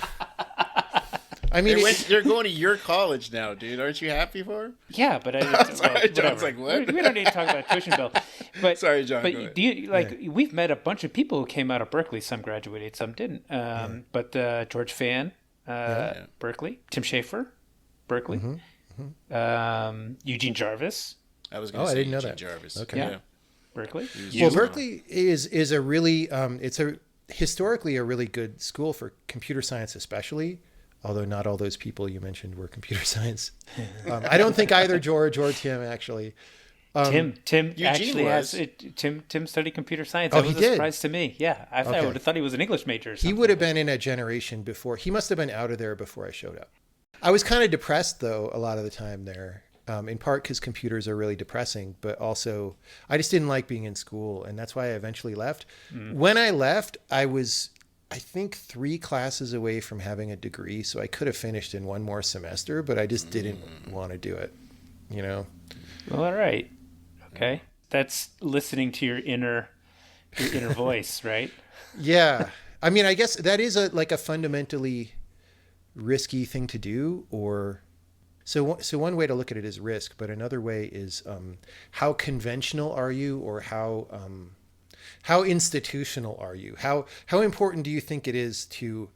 I mean, They're going to your college now, dude. Aren't you happy for them? Yeah, but Sorry, John's whatever. like, what? We don't need to talk about tuition bill. But Sorry, John, go But ahead. do you we've met a bunch of people who came out of Berkeley. Some graduated, some didn't. But George Fan, Berkeley. Tim Schafer, Berkeley. Eugene Jarvis, I was going to I say didn't know Eugene that. Jarvis. Okay. Yeah. Berkeley. well, Berkeley is a really it's a historically a really good school for computer science, especially. Although not all those people you mentioned were computer science. I don't think either George or Tim actually. Tim Eugene actually was. has it. Tim studied computer science. Oh, That was he a did? surprise to me. Yeah, I would have thought he was an English major. Or He something. would have been in a generation before. He must have been out of there before I showed up. I was kind of depressed, though, a lot of the time there, in part because computers are really depressing, but also I just didn't like being in school. And that's why I eventually left. When I left, I was, I think, 3 classes away from having a degree. So I could have finished in one more semester, but I just didn't want to do it, you know? Well, all right. Okay. That's listening to your inner voice, right? Yeah. I mean, I guess that is a fundamentally risky thing to do, or so one way to look at it is risk, but another way is how conventional are you, or how institutional are you? How important do you think it is to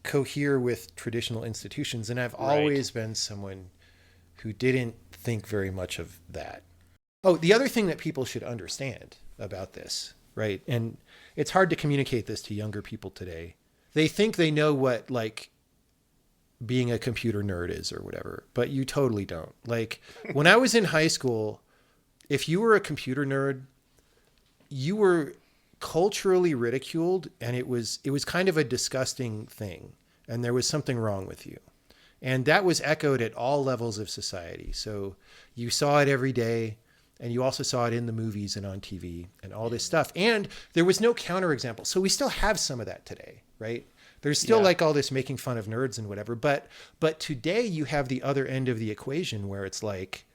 cohere with traditional institutions? And I've always been someone who didn't think very much of that. Oh, the other thing that people should understand about this, right? And it's hard to communicate this to younger people today. They think they know what like being a computer nerd is or whatever, but you totally don't. Like when I was in high school, if you were a computer nerd, you were culturally ridiculed, and it was kind of a disgusting thing, and there was something wrong with you. And that was echoed at all levels of society. So you saw it every day, and you also saw it in the movies and on TV and all this stuff. And there was no counterexample. So we still have some of that today, right? There's still like all this making fun of nerds and whatever, but today you have the other end of the equation where it's like,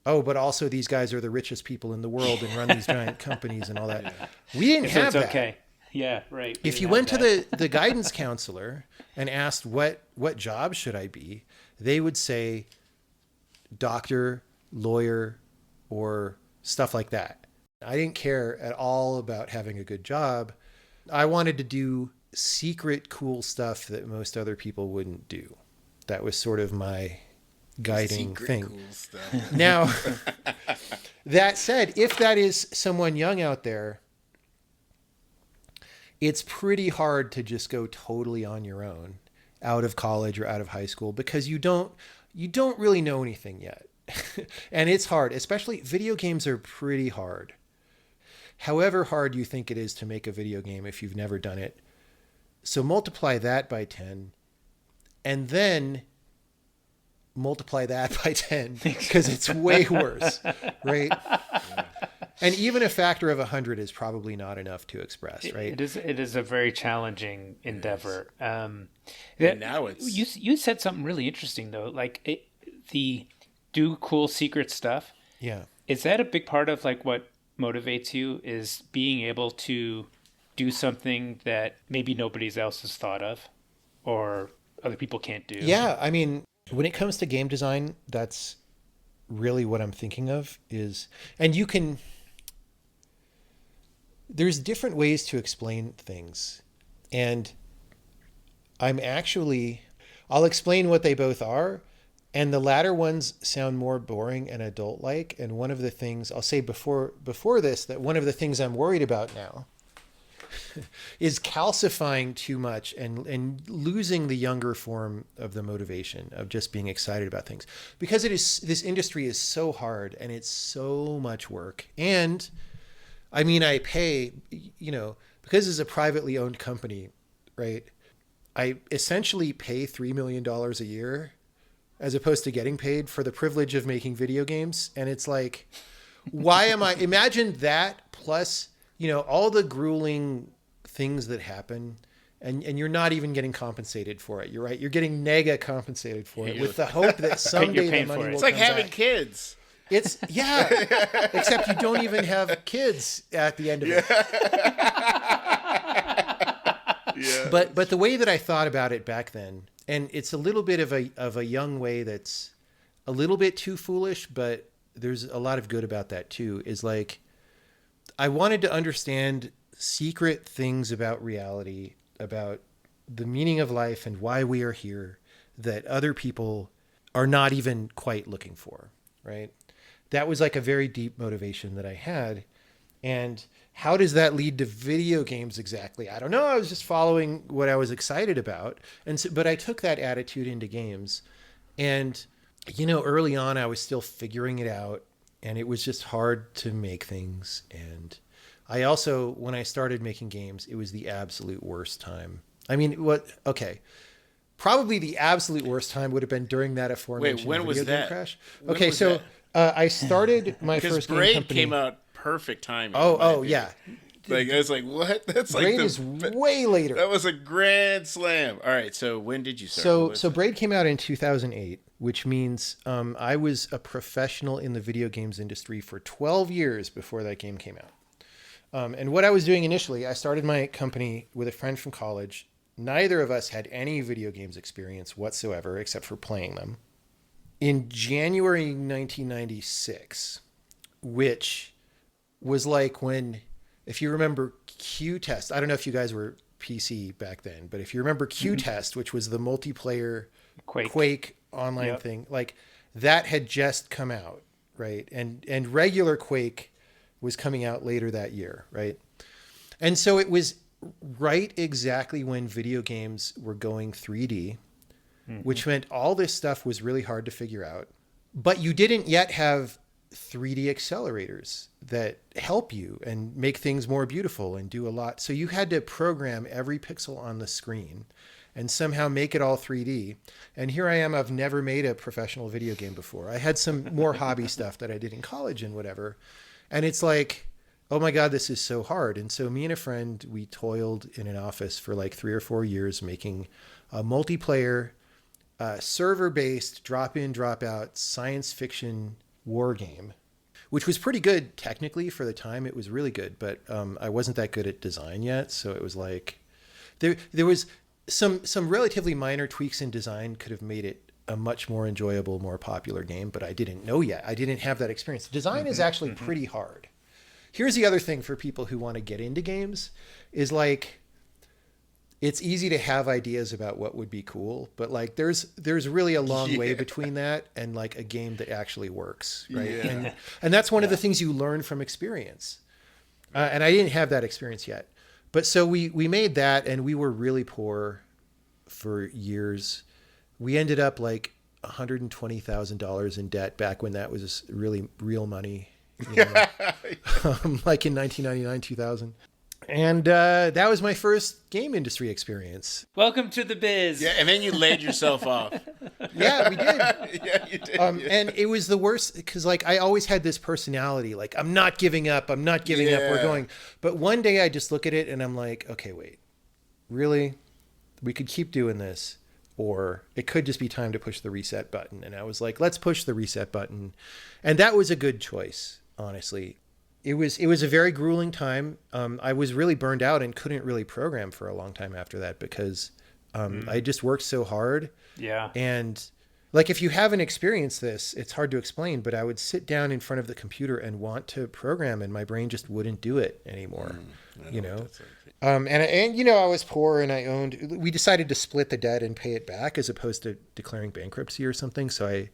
oh, but also these guys are the richest people in the world and run these giant companies and all that. We didn't have that. Okay. Yeah, right. If you went to the guidance counselor and asked what job should I be, they would say doctor, lawyer, or stuff like that. I didn't care at all about having a good job. I wanted to do secret cool stuff that most other people wouldn't do. That was sort of my guiding Secret thing. cool stuff. Now, that said, if that is someone young out there, it's pretty hard to just go totally on your own out of college or out of high school, because you don't really know anything yet. And it's hard, especially video games are pretty hard. However hard you think it is to make a video game if you've never done it. So multiply that by 10, and then multiply that by 10, because it's way worse, right? And even a factor of 100 is probably not enough to express, right? It is a very challenging endeavor. And now it's you said something really interesting though, like the do cool secret stuff. Yeah. Is that a big part of like what motivates you, is being able to do something that maybe nobody else has thought of or other people can't do? Yeah, I mean, when it comes to game design, that's really what I'm thinking of is, and there's different ways to explain things. And I'll explain what they both are. And the latter ones sound more boring and adult-like. And one of the things I'll say before this, that one of the things I'm worried about now is calcifying too much and losing the younger form of the motivation of just being excited about things, because this industry is so hard and it's so much work. And I mean, I pay, because it's a privately owned company, right? I essentially pay $3 million a year as opposed to getting paid for the privilege of making video games. And it's like, why am I, imagine that plus, all the grueling things that happen, and you're not even getting compensated for it. You're right. You're getting nega compensated for it with the hope that someday the money will It's like come having back. kids. It's except you don't even have kids at the end of it. Yeah. But the way that I thought about it back then, and it's a little bit of a young way that's a little bit too foolish, but there's a lot of good about that too, is like, I wanted to understand secret things about reality, about the meaning of life and why we are here, that other people are not even quite looking for, right? That was like a very deep motivation that I had. And how does that lead to video games exactly? I don't know. I was just following what I was excited about. But I took that attitude into games. And, early on, I was still figuring it out. And it was just hard to make things. And I also, when I started making games, it was the absolute worst time. I mean, probably the absolute worst time would have been during that aforementioned when was video game that? crash. When Okay, was so that? I started my first game Braid company. came out perfect timing. Oh, yeah. Like, I was like, what? That's like Braid is way later. That was a grand slam. All right, so when did you start? So Braid came out in 2008, which means I was a professional in the video games industry for 12 years before that game came out. And what I was doing initially, I started my company with a friend from college. Neither of us had any video games experience whatsoever, except for playing them. In January 1996, which was like when, if you remember Q-Test, I don't know if you guys were PC back then, but if you remember Q-Test, which was the multiplayer Quake online thing, like that had just come out, right? And regular Quake was coming out later that year, right? And so it was right exactly when video games were going 3D, which meant all this stuff was really hard to figure out. But you didn't yet have 3D accelerators that help you and make things more beautiful and do a lot. So you had to program every pixel on the screen and somehow make it all 3D. And here I am, I've never made a professional video game before. I had some more hobby stuff that I did in college and whatever. And it's like, oh my God, this is so hard. And so me and a friend, we toiled in an office for like 3 or 4 years making a multiplayer, server-based, drop-in, drop-out science fiction war game, which was pretty good technically for the time. It was really good, but I wasn't that good at design yet. So it was like, there was some relatively minor tweaks in design could have made it a much more enjoyable, more popular game, but I didn't know yet. I didn't have that experience. Design is actually pretty hard. Here's the other thing for people who want to get into games is like, it's easy to have ideas about what would be cool, but like there's really a long way between that and like a game that actually works, right? Yeah. And that's one of the things you learn from experience. And I didn't have that experience yet. But so we made that, and we were really poor for years. We ended up like $120,000 in debt back when that was really real money, like in 1999, 2000. And that was my first game industry experience. Welcome to the biz. Yeah, and then you laid yourself off. Yeah, we did. Yeah, you did. And it was the worst because like I always had this personality, like I'm not giving up, we're going. But one day I just look at it and I'm like, okay, wait, really? We could keep doing this, or it could just be time to push the reset button. And I was like, let's push the reset button. And that was a good choice, honestly. It was a very grueling time. I was really burned out and couldn't really program for a long time after that because I just worked so hard. Yeah. And like if you haven't experienced this, it's hard to explain, but I would sit down in front of the computer and want to program and my brain just wouldn't do it anymore. You know? And you know, I was poor and we decided to split the debt and pay it back as opposed to declaring bankruptcy or something. So I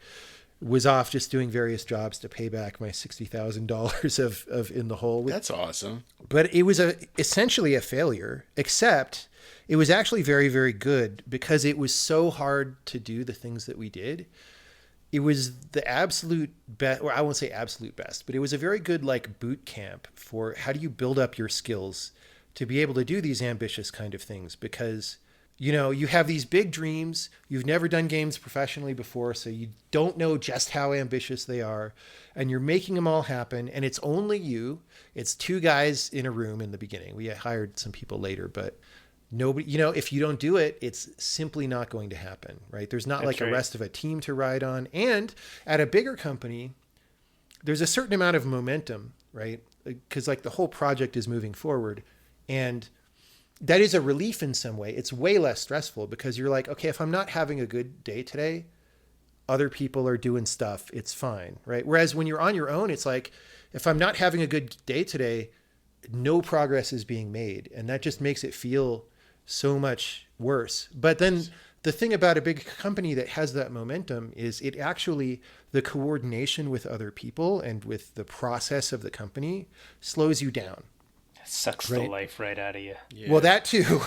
was off just doing various jobs to pay back my $60,000 of in the hole. That's awesome. But it was essentially a failure, except it was actually very, very good because it was so hard to do the things that we did. It was the absolute best, or I won't say absolute best, but it was a very good like boot camp for how do you build up your skills to be able to do these ambitious kind of things, because you know, you have these big dreams. You've never done games professionally before, so you don't know just how ambitious they are. And you're making them all happen. And it's only you. It's two guys in a room in the beginning. We hired some people later, but nobody, you know, if you don't do it, it's simply not going to happen, right? There's not like a rest of a team to ride on. And at a bigger company, there's a certain amount of momentum, right? Because like the whole project is moving forward. And that is a relief in some way. It's way less stressful because you're like, okay, if I'm not having a good day today, other people are doing stuff. It's fine, right? Whereas when you're on your own, it's like, if I'm not having a good day today, no progress is being made. And that just makes it feel so much worse. But then the thing about a big company that has that momentum is it actually, the coordination with other people and with the process of the company slows you down. Sucks the life right out of you. Yeah. Well, that too,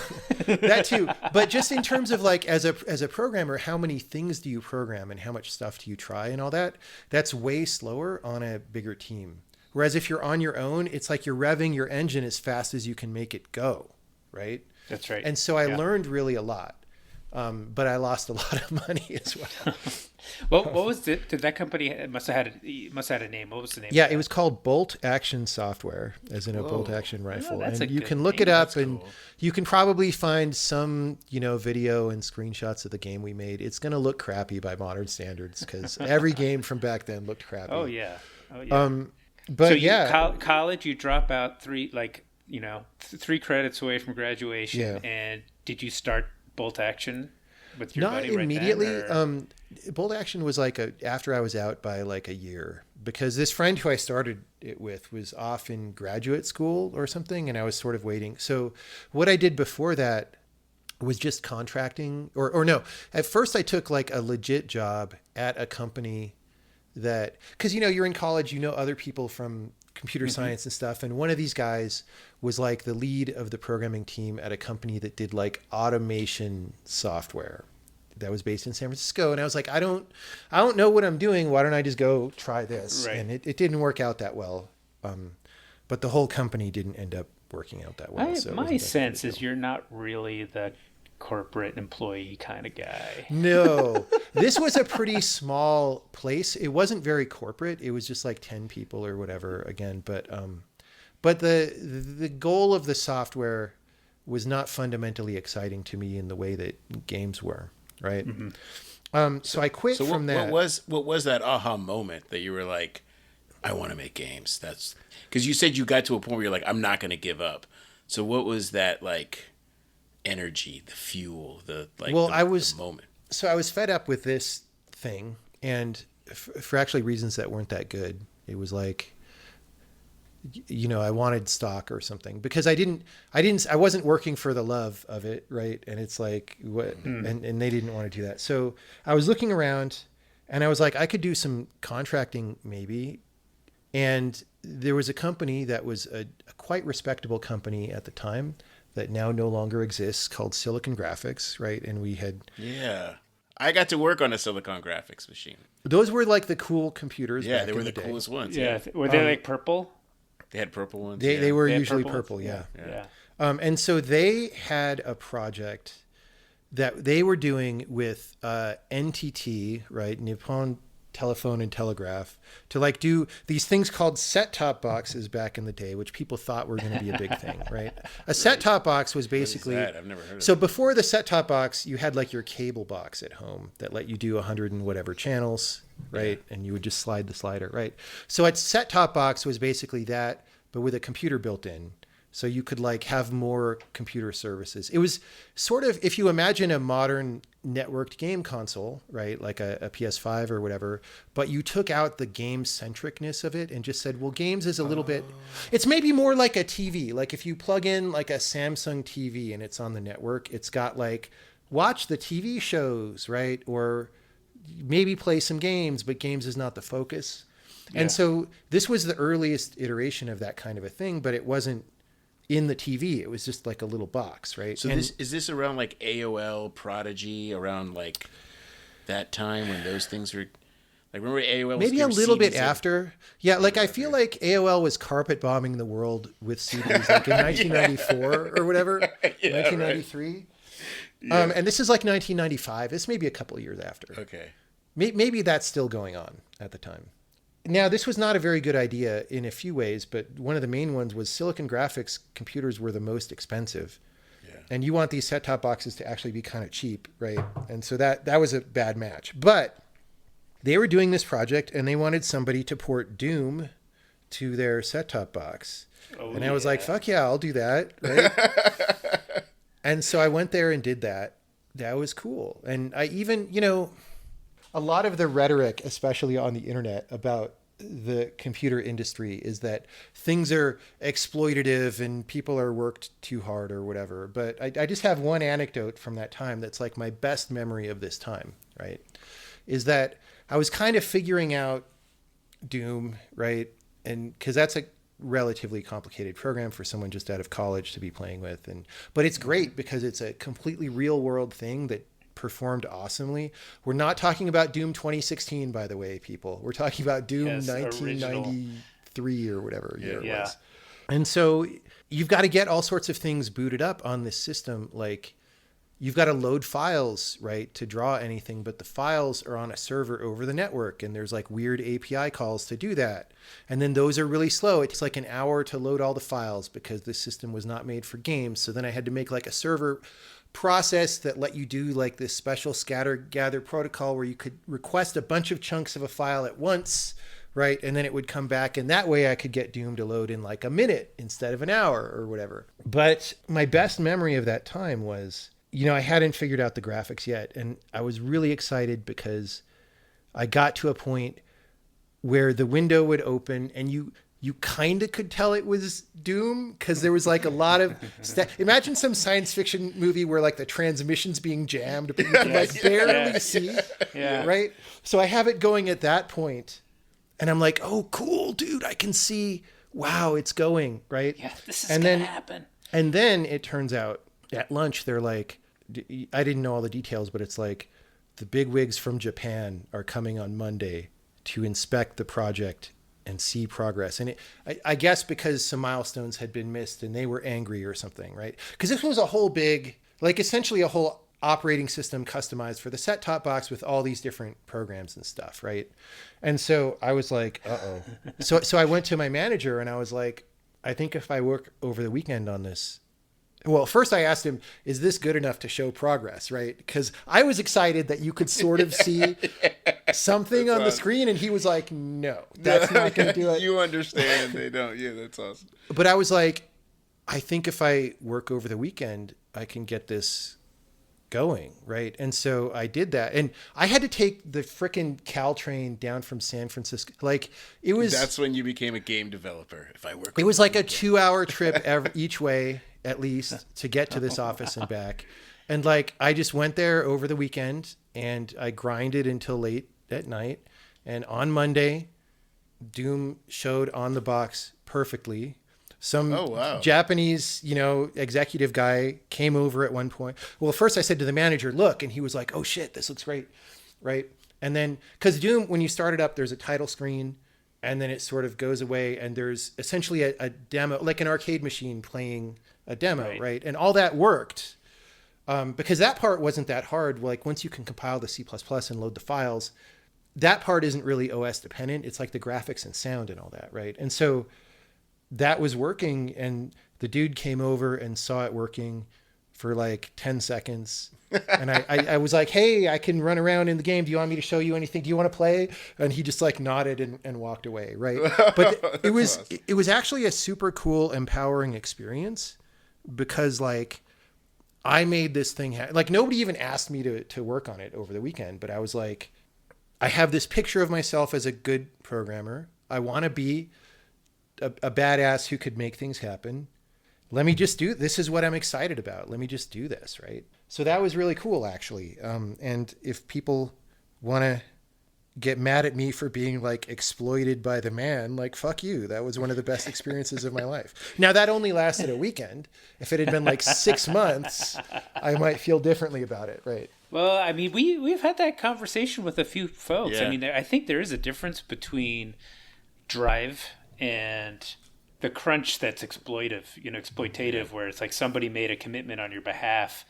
that too. But just in terms of like, as a programmer, how many things do you program and how much stuff do you try and all that? That's way slower on a bigger team. Whereas if you're on your own, it's like you're revving your engine as fast as you can make it go, right? That's right. And so I learned really a lot, but I lost a lot of money as well. What was it? Did that company it must have had a name? What was the name? Yeah, it was called Bolt Action Software, as in a bolt action rifle. And you can look it up, and you can probably find some, you know, video and screenshots of the game we made. It's going to look crappy by modern standards because every game from back then looked crappy. Oh yeah. But so college, you drop out 3 credits away from graduation, and did you start Bolt Action with your buddy right immediately. then, Bolt Action was like after I was out by like a year, because this friend who I started it with was off in graduate school or something, and I was sort of waiting. So what I did before that was just contracting, or no. At first, I took like a legit job at a company that, because you know you're in college, you know other people from computer science and stuff, and one of these guys was like the lead of the programming team at a company that did like automation software that was based in San Francisco. And I was like, I don't know what I'm doing. Why don't I just go try this? Right. And it didn't work out that well. But the whole company didn't end up working out that well. My sense is you're not really the corporate employee kind of guy. No, this was a pretty small place. It wasn't very corporate. It was just like 10 people or whatever again. But the goal of the software was not fundamentally exciting to me in the way that games were. Right. So I quit from that. What was that aha moment that you were like, I want to make games? That's because you said you got to a point where you're like, I'm not going to give up. So what was that like energy, the fuel, the moment? So I was fed up with this thing, and for actually reasons that weren't that good. It was like, you know, I wanted stock or something because I wasn't working for the love of it. Right. And it's like, and they didn't want to do that. So I was looking around and I was like, I could do some contracting maybe. And there was a company that was a quite respectable company at the time that now no longer exists called Silicon Graphics. Right. And we had, I got to work on a Silicon Graphics machine. Those were like the cool computers. Yeah. They were the coolest ones. Yeah. Were they like purple? They had purple ones. They were usually purple. Yeah. And so they had a project that they were doing with NTT, right, Nippon Telephone and Telegraph, to like do these things called set-top boxes back in the day, which people thought were going to be a big thing, right? A set-top box was basically... What is that? I've never heard of So before the set-top box, you had like your cable box at home that let you do 100 and whatever channels, right? And you would just slide the slider, right? So a set-top box was basically that, but with a computer built in. So you could like have more computer services. It was sort of, if you imagine a modern networked game console, right? Like a PS5 or whatever, but you took out the game centricness of it and just said, well, games is a little bit, it's maybe more like a TV. Like if you plug in like a Samsung TV and it's on the network, it's got like, watch the TV shows, right? Or maybe play some games, but games is not the focus. Yeah. And so this was the earliest iteration of that kind of a thing, but it wasn't in the TV. It was just like a little box, right? So is this around like AOL, Prodigy, around like that time when those things were like, remember AOL was maybe a little bit after. Yeah, like I feel like AOL was carpet bombing the world with CDs like in 1994 or whatever, 1993. Right. Yeah. And this is like 1995. This may be a couple of years after. Okay. Maybe that's still going on at the time. Now, this was not a very good idea in a few ways, but one of the main ones was Silicon Graphics computers were the most expensive. Yeah. And you want these set-top boxes to actually be kind of cheap, right? And so that was a bad match. But they were doing this project, and they wanted somebody to port Doom to their set-top box. Oh, and I was like, fuck yeah, I'll do that, right? And so I went there and did that. That was cool. And I even, a lot of the rhetoric, especially on the internet, about the computer industry is that things are exploitative and people are worked too hard or whatever. But I just have one anecdote from that time that's like my best memory of this time, right? Is that I was kind of figuring out Doom, right? And because that's a relatively complicated program for someone just out of college to be playing with. But it's great because it's a completely real world thing that performed awesomely. We're not talking about Doom 2016, by the way, people. We're talking about Doom 1993 or whatever year it was. And so you've got to get all sorts of things booted up on this system. Like you've got to load files, right, to draw anything, but the files are on a server over the network, and there's like weird API calls to do that. And then those are really slow. It takes like an hour to load all the files because this system was not made for games. So then I had to make like a server process that let you do like this special scatter gather protocol where you could request a bunch of chunks of a file at once, right? And then it would come back, and that way I could get Doom to load in like a minute instead of an hour or whatever. But my best memory of that time was, I hadn't figured out the graphics yet, and I was really excited because I got to a point where the window would open and you kind of could tell it was Doom because there was like a lot of imagine some science fiction movie where like the transmission's being jammed, but you can like barely see, right? So I have it going at that point, and I'm like, oh, cool, dude, I can see, wow, it's going, right? Yeah, this is gonna happen. And then it turns out at lunch, they're like, I didn't know all the details, but it's like the bigwigs from Japan are coming on Monday to inspect the project and see progress. And I guess because some milestones had been missed and they were angry or something, right? Because this was a whole big, like essentially a whole operating system customized for the set-top box with all these different programs and stuff, right? And so I was like, uh-oh. So I went to my manager and I was like, I think if I work over the weekend on this, well, first I asked him, is this good enough to show progress, right? Because I was excited that you could sort of see something on the screen, and he was like, no, that's not going to do it. You understand, they don't. Yeah, that's awesome. But I was like, I think if I work over the weekend, I can get this going, right? And so I did that. And I had to take the frickin' Caltrain down from San Francisco. Like, it was... That's when you became a game developer, if I work. It was like a 2-hour trip each way, at least, to get to this office and back. And like, I just went there over the weekend and I grinded until late at night. And on Monday, Doom showed on the box perfectly. Some Japanese, executive guy came over at one point. Well, first I said to the manager, look, and he was like, oh shit, this looks great. Right. And then, cause Doom, when you start it up, there's a title screen, and then it sort of goes away, and there's essentially a demo, like an arcade machine playing a demo, right? And all that worked because that part wasn't that hard. Like once you can compile the C++ and load the files, that part isn't really OS dependent. It's like the graphics and sound and all that, right? And so that was working, and the dude came over and saw it working for like 10 seconds. And I was like, hey, I can run around in the game. Do you want me to show you anything? Do you want to play? And he just like nodded and walked away. Right. But it was actually a super cool, empowering experience because like I made this thing. Like nobody even asked me to work on it over the weekend, but I was like, I have this picture of myself as a good programmer. I want to be a badass who could make things happen. Let me just this is what I'm excited about. Let me just do this. Right. So that was really cool, actually. And if people want to get mad at me for being like exploited by the man, like, fuck you. That was one of the best experiences of my life. Now that only lasted a weekend. If it had been like 6 months, I might feel differently about it. Right. Well, I mean, we've had that conversation with a few folks. Yeah. I mean, I think there is a difference between drive and the crunch that's exploitative, where it's like somebody made a commitment on your behalf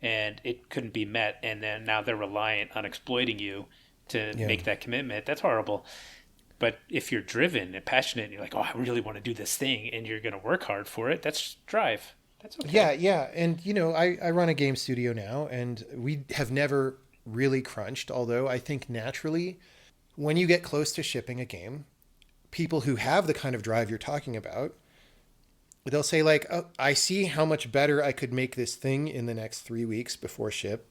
and it couldn't be met, and then now they're reliant on exploiting you to make that commitment. That's horrible. But if you're driven and passionate and you're like, oh, I really want to do this thing, and you're going to work hard for it, that's drive. That's okay. Yeah. And, I run a game studio now, and we have never really crunched, although I think naturally when you get close to shipping a game, people who have the kind of drive you're talking about, they'll say like, oh, I see how much better I could make this thing in the next 3 weeks before ship.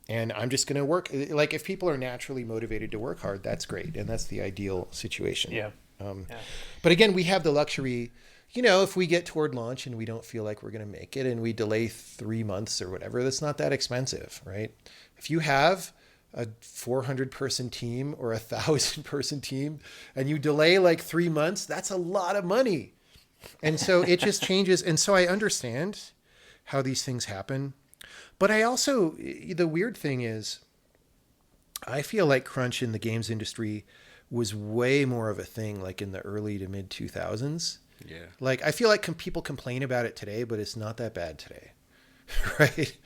And I'm just going to work. Like if people are naturally motivated to work hard, that's great. And that's the ideal situation. Yeah. But again, we have the luxury, if we get toward launch and we don't feel like we're going to make it and we delay 3 months or whatever, that's not that expensive, right? If you have a 400-person team or 1,000-person team and you delay like 3 months, that's a lot of money. And so it just changes. And so I understand how these things happen. But I also, the weird thing is, I feel like crunch in the games industry was way more of a thing like in the early to mid 2000s. Yeah. Like I feel like people complain about it today, but it's not that bad today. Right.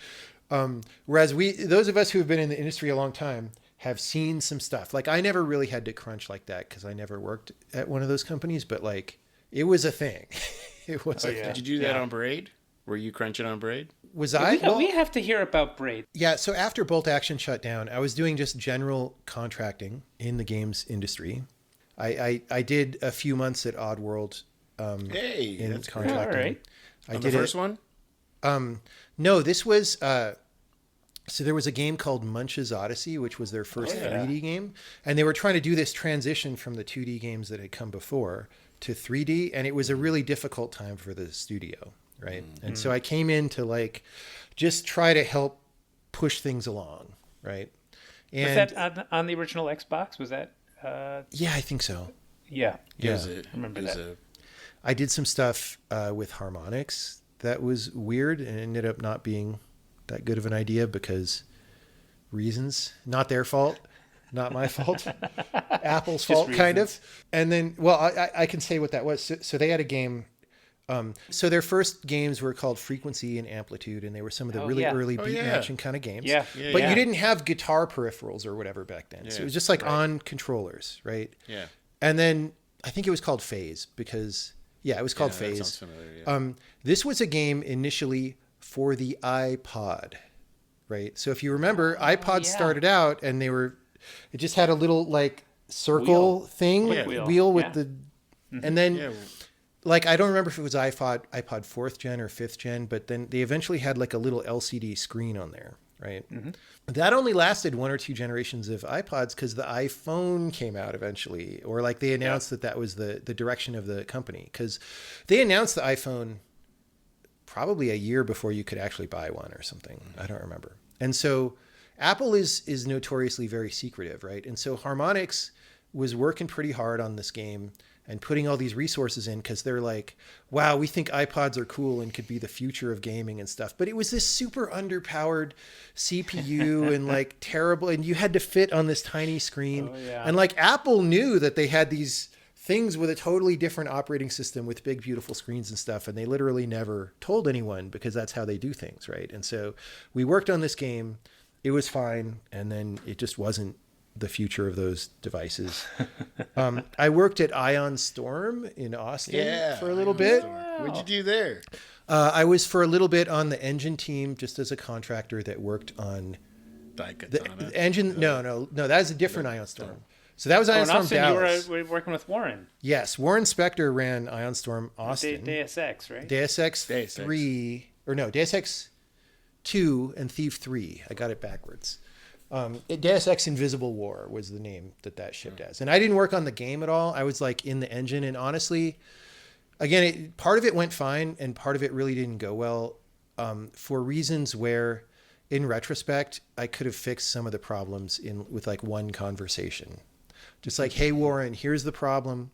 Whereas those of us who have been in the industry a long time have seen some stuff. Like I never really had to crunch like that because I never worked at one of those companies, but like it was a thing. It was a thing. Did you do that on Braid? Were you crunching on Braid? Was I? We have to hear about Braid. Yeah. So after Bolt Action shut down, I was doing just general contracting in the games industry. I did a few months at Oddworld. Hey, that's contracting. All right. I on did the first one? No, this was. So there was a game called Munch's Odyssey, which was their first 3D game, and they were trying to do this transition from the 2D games that had come before to 3D, and it was a really difficult time for the studio. Right. Mm-hmm. And so I came in to like just try to help push things along. Right. And was that on the original Xbox? Was that? Yeah, I think so. Yeah. Yeah. I remember that. I did some stuff with harmonics that was weird and ended up not being that good of an idea because reasons, not their fault, not my fault, Apple's fault, reasons. Kind of. And then, well, I can say what that was. So they had a game. So their first games were called Frequency and Amplitude, and they were some of the really early beat matching kind of games. But you didn't have guitar peripherals or whatever back then. So it was just like on controllers, right? Yeah. And then I think it was called Phase because, it was called Phase. That sounds familiar, this was a game initially for the iPod, right? So if you remember, iPods started out and it just had a little like circle wheel with the, and then like, I don't remember if it was iPod 4th gen or 5th gen, but then they eventually had like a little LCD screen on there, right? Mm-hmm. That only lasted 1 or 2 generations of iPods because the iPhone came out eventually, or like they announced that was the direction of the company because they announced the iPhone probably a year before you could actually buy one or something. I don't remember. And so Apple is notoriously very secretive, right? And so Harmonix was working pretty hard on this game and putting all these resources in because they're like, wow, we think iPods are cool and could be the future of gaming and stuff. But it was this super underpowered CPU and like terrible, and you had to fit on this tiny screen. And like Apple knew that they had these things with a totally different operating system with big, beautiful screens and stuff. And they literally never told anyone because that's how they do things, right? And so we worked on this game. It was fine. And then it just wasn't the future of those devices. I worked at Ion Storm in Austin for a little bit. What'd you do there? I was for a little bit on the engine team, just as a contractor that worked on the engine. No, that is a different Ion Storm. So that was Ion Storm Dallas. You were working with Warren. Yes, Warren Spector ran Ion Storm Austin. Deus Ex, right? Deus Ex 3, or no, Deus Ex 2 and Thief 3. I got it backwards. Deus Ex Invisible War was the name that shipped as. And I didn't work on the game at all. I was like in the engine. And honestly, again, part of it went fine and part of it really didn't go well for reasons where, in retrospect, I could have fixed some of the problems with like one conversation. Just like, hey, Warren, here's the problem.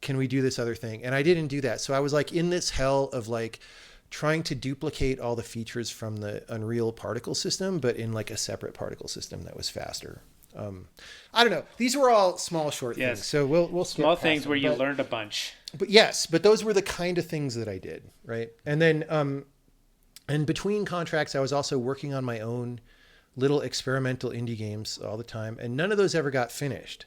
Can we do this other thing? And I didn't do that. So I was like in this hell of like trying to duplicate all the features from the Unreal particle system, but in like a separate particle system that was faster. I don't know. These were all small, short things. So we'll skip small past things them, where you learned a bunch. But those were the kind of things that I did, right? And then, and between contracts, I was also working on my own little experimental indie games all the time, and none of those ever got finished.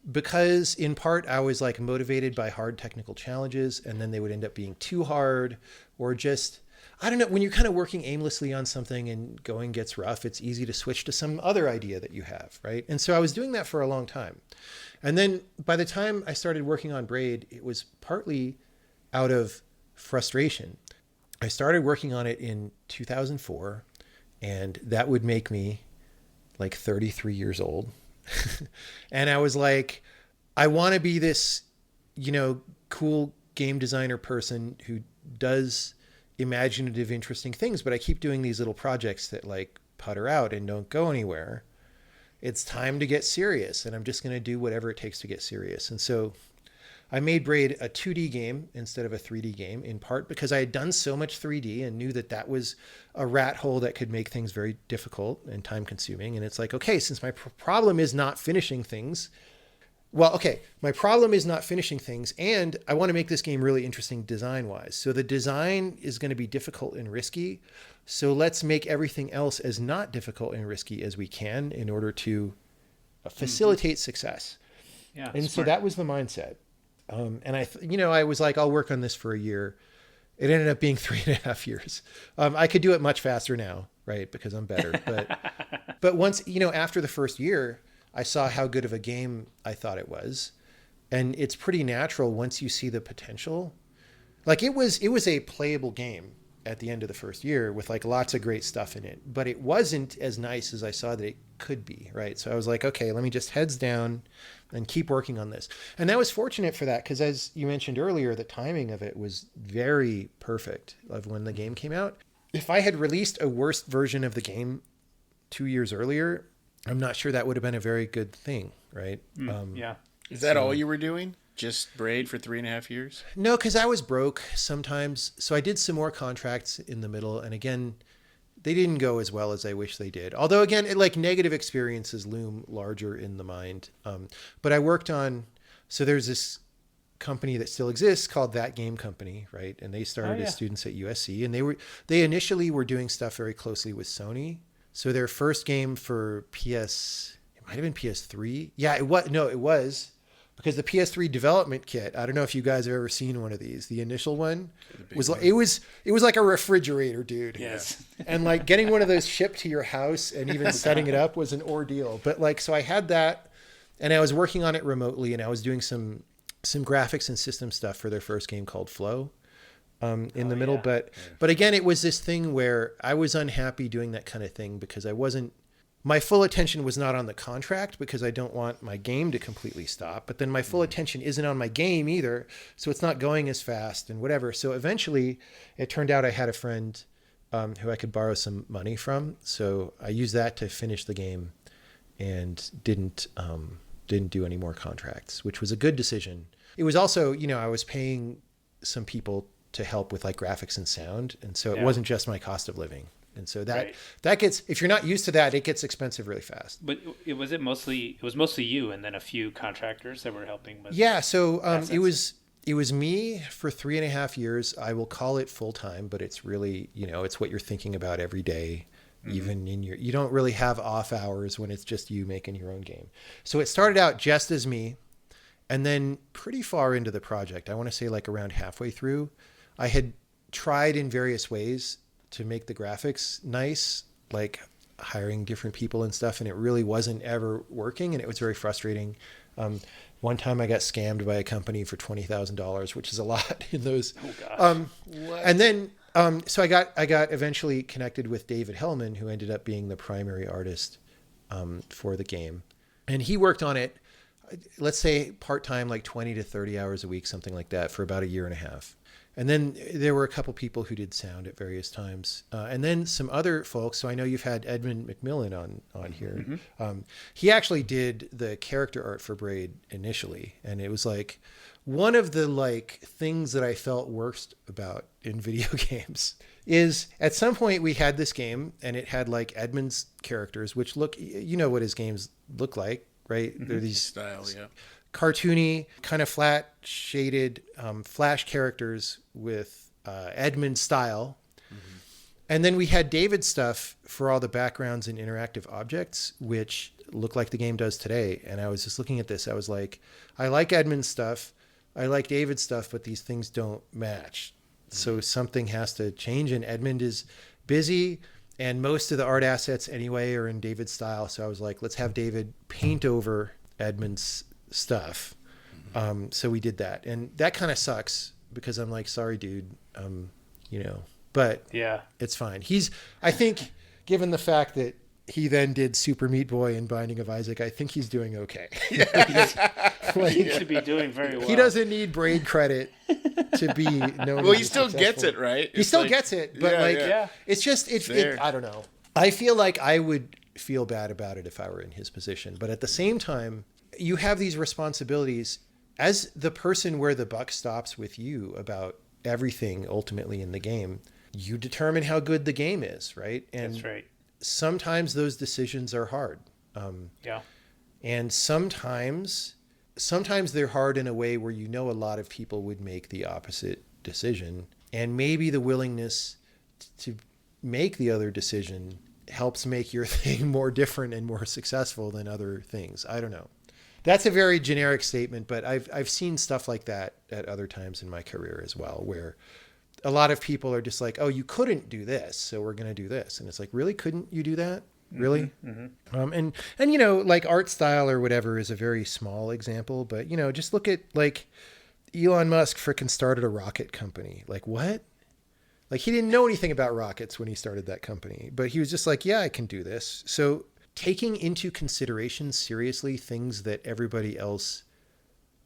Because in part I was like motivated by hard technical challenges, and then they would end up being too hard, or just, I don't know, when you're kind of working aimlessly on something and going gets rough, it's easy to switch to some other idea that you have, right? And so I was doing that for a long time. And then by the time I started working on Braid, it was partly out of frustration. I started working on it in 2004, and that would make me like 33 years old. And I was like, I want to be this, cool game designer person who does imaginative, interesting things, but I keep doing these little projects that like putter out and don't go anywhere. It's time to get serious, and I'm just going to do whatever it takes to get serious. And so I made Braid a 2D game instead of a 3D game, in part because I had done so much 3D and knew that was a rat hole that could make things very difficult and time consuming. And it's like, okay, since my problem is not finishing things, my problem is not finishing things, and I want to make this game really interesting design-wise. So the design is going to be difficult and risky. So let's make everything else as not difficult and risky as we can in order to facilitate success. Yeah, and smart. so that was the mindset. And I was like, I'll work on this for a year. It ended up being 3.5 years. I could do it much faster now, right? Because I'm better. But once, after the first year, I saw how good of a game I thought it was. And it's pretty natural once you see the potential. Like it was a playable game at the end of the first year with like lots of great stuff in it, but it wasn't as nice as I saw that it could be, right? So I was like, okay, let me just heads down and keep working on this. And that was fortunate for that, because as you mentioned earlier, the timing of it was very perfect of when the game came out. If I had released a worse version of the game 2 years earlier, I'm not sure that would have been a very good thing, right? Yeah. Is that all you were doing? Just Braid for 3.5 years? No, because I was broke sometimes. So I did some more contracts in the middle. And again, they didn't go as well as I wish they did. Although, again, negative experiences loom larger in the mind. But I worked on, so there's this company that still exists called That Game Company, right? And they started as students at USC. And they initially were doing stuff very closely with Sony. So their first game for it might have been PS3. Yeah, it was. Because the PS3 development kit, I don't know if you guys have ever seen one of these. The initial one was like, it was like a refrigerator, dude. Yes. And like getting one of those shipped to your house and even setting it up was an ordeal. But like, so I had that, and I was working on it remotely, and I was doing some graphics and system stuff for their first game called Flow in the middle. Yeah. But again, it was this thing where I was unhappy doing that kind of thing because my full attention was not on the contract, because I don't want my game to completely stop. But then my full attention isn't on my game either. So it's not going as fast and whatever. So eventually it turned out I had a friend who I could borrow some money from. So I used that to finish the game and didn't do any more contracts, which was a good decision. It was also, I was paying some people to help with like graphics and sound. And so it wasn't just my cost of living. And so that gets, if you're not used to that, it gets expensive really fast. But it was mostly you and then a few contractors that were helping with. Yeah. So it was me for 3.5 years. I will call it full time, but it's really, it's what you're thinking about every day. even in you don't really have off hours when it's just you making your own game. So it started out just as me. And then pretty far into the project, I want to say like around halfway through, I had tried in various ways to make the graphics nice, like hiring different people and stuff. And it really wasn't ever working. And it was very frustrating. One time I got scammed by a company for $20,000, which is a lot in those. Oh gosh. And then, so I got eventually connected with David Hellman, who ended up being the primary artist for the game. And he worked on it, let's say part-time, like 20 to 30 hours a week, something like that, for about a year and a half. And then there were a couple people who did sound at various times. And then some other folks. So I know you've had Edmund McMillan on here. Mm-hmm. He actually did the character art for Braid initially. And it was like one of the like things that I felt worst about in video games is at some point we had this game and it had like Edmund's characters, which look, you know what his games look like, right? Mm-hmm. They're these style, yeah. Cartoony, kind of flat shaded Flash characters with Edmund style. Mm-hmm. And then we had David's stuff for all the backgrounds and interactive objects, which look like the game does today. And I was just looking at this. I was like, I like Edmund's stuff. I like David's stuff, but these things don't match. Mm-hmm. So something has to change. And Edmund is busy. And most of the art assets anyway are in David's style. So I was like, let's have David paint over Edmund's stuff. So we did that, and that kind of sucks because I'm like, sorry dude, but yeah, it's fine. I think given the fact that he then did Super Meat Boy and Binding of Isaac, I think he's doing okay. He should be doing very well. He doesn't need Braid credit to be known. Well, he still gets it, right? He still gets it, but it's just I don't know. I feel like I would feel bad about it if I were in his position, but at the same time, you have these responsibilities as the person where the buck stops with you about everything ultimately in the game. You determine how good the game is, right? And that's right. Sometimes those decisions are hard. And sometimes they're hard in a way where you know a lot of people would make the opposite decision. And maybe the willingness to make the other decision helps make your thing more different and more successful than other things. I don't know. That's a very generic statement, but I've seen stuff like that at other times in my career as well, where a lot of people are just like, oh, you couldn't do this, so we're going to do this. And it's like, really? Couldn't you do that? Really? Mm-hmm. And like art style or whatever is a very small example, but, just look at like Elon Musk frickin' started a rocket company. Like what? Like he didn't know anything about rockets when he started that company, but he was just like, yeah, I can do this. So taking into consideration seriously things that everybody else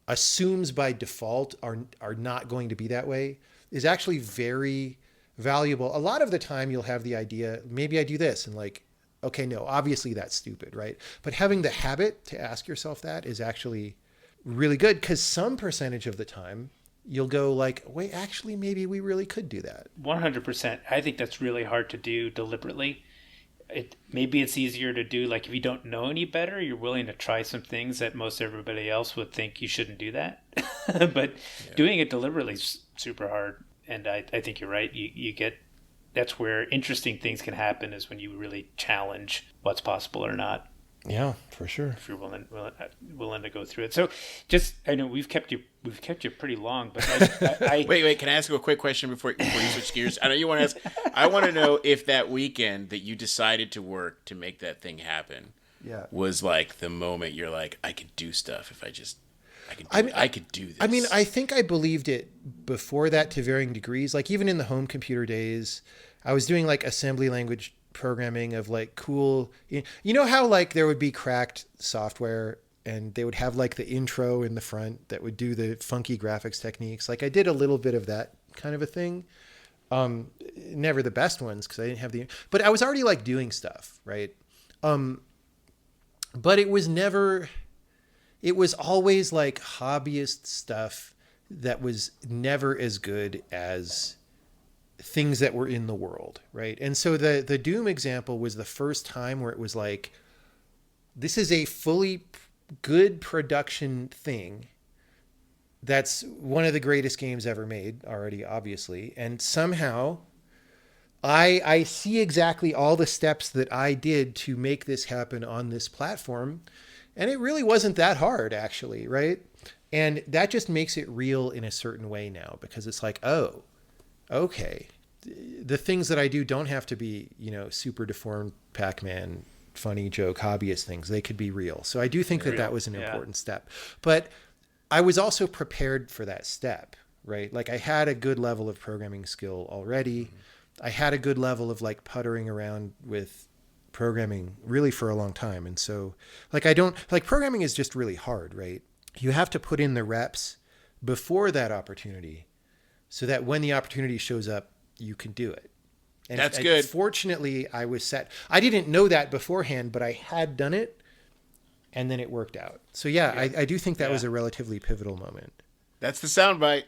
assumes by default are not going to be that way is actually very valuable. A lot of the time you'll have the idea, maybe I do this, and like, okay, no, obviously that's stupid, right? But having the habit to ask yourself that is actually really good, because some percentage of the time you'll go like, wait, actually, maybe we really could do that. 100%. I think that's really hard to do deliberately. Maybe it's easier to do, like, if you don't know any better, you're willing to try some things that most everybody else would think you shouldn't do that. But doing it deliberately is super hard. And I think you're right. You get, that's where interesting things can happen, is when you really challenge what's possible or not. Yeah, for sure. If you're willing to go through it. So I know we've kept you pretty long, but I wait, can I ask you a quick question before you switch gears? I know you want to ask. I want to know if that weekend that you decided to work to make that thing happen was like the moment you're like, I could do stuff if I could do this. I mean, I think I believed it before that to varying degrees. Like even in the home computer days, I was doing like assembly language programming of like cool, how like there would be cracked software and they would have like the intro in the front that would do the funky graphics techniques. Like I did a little bit of that kind of a thing. Never the best ones, because I didn't have but I was already like doing stuff, right? But it was always like hobbyist stuff that was never as good as things that were in the world, right? And so the Doom example was the first time where it was like, this is a fully good production thing that's one of the greatest games ever made already, obviously. And somehow I see exactly all the steps that I did to make this happen on this platform. And it really wasn't that hard, actually, right? And that just makes it real in a certain way now, because it's like, oh, okay. The things that I do don't have to be, super deformed Pac-Man, funny joke, hobbyist things. They could be real. So I do think that was an important step. But I was also prepared for that step, right? Like I had a good level of programming skill already. I had a good level of like puttering around with programming really for a long time. And so programming is just really hard, right? You have to put in the reps before that opportunity so that when the opportunity shows up, you can do it. And that's good. Fortunately, I was set. I didn't know that beforehand, but I had done it and then it worked out. So I do think that was a relatively pivotal moment. That's the soundbite.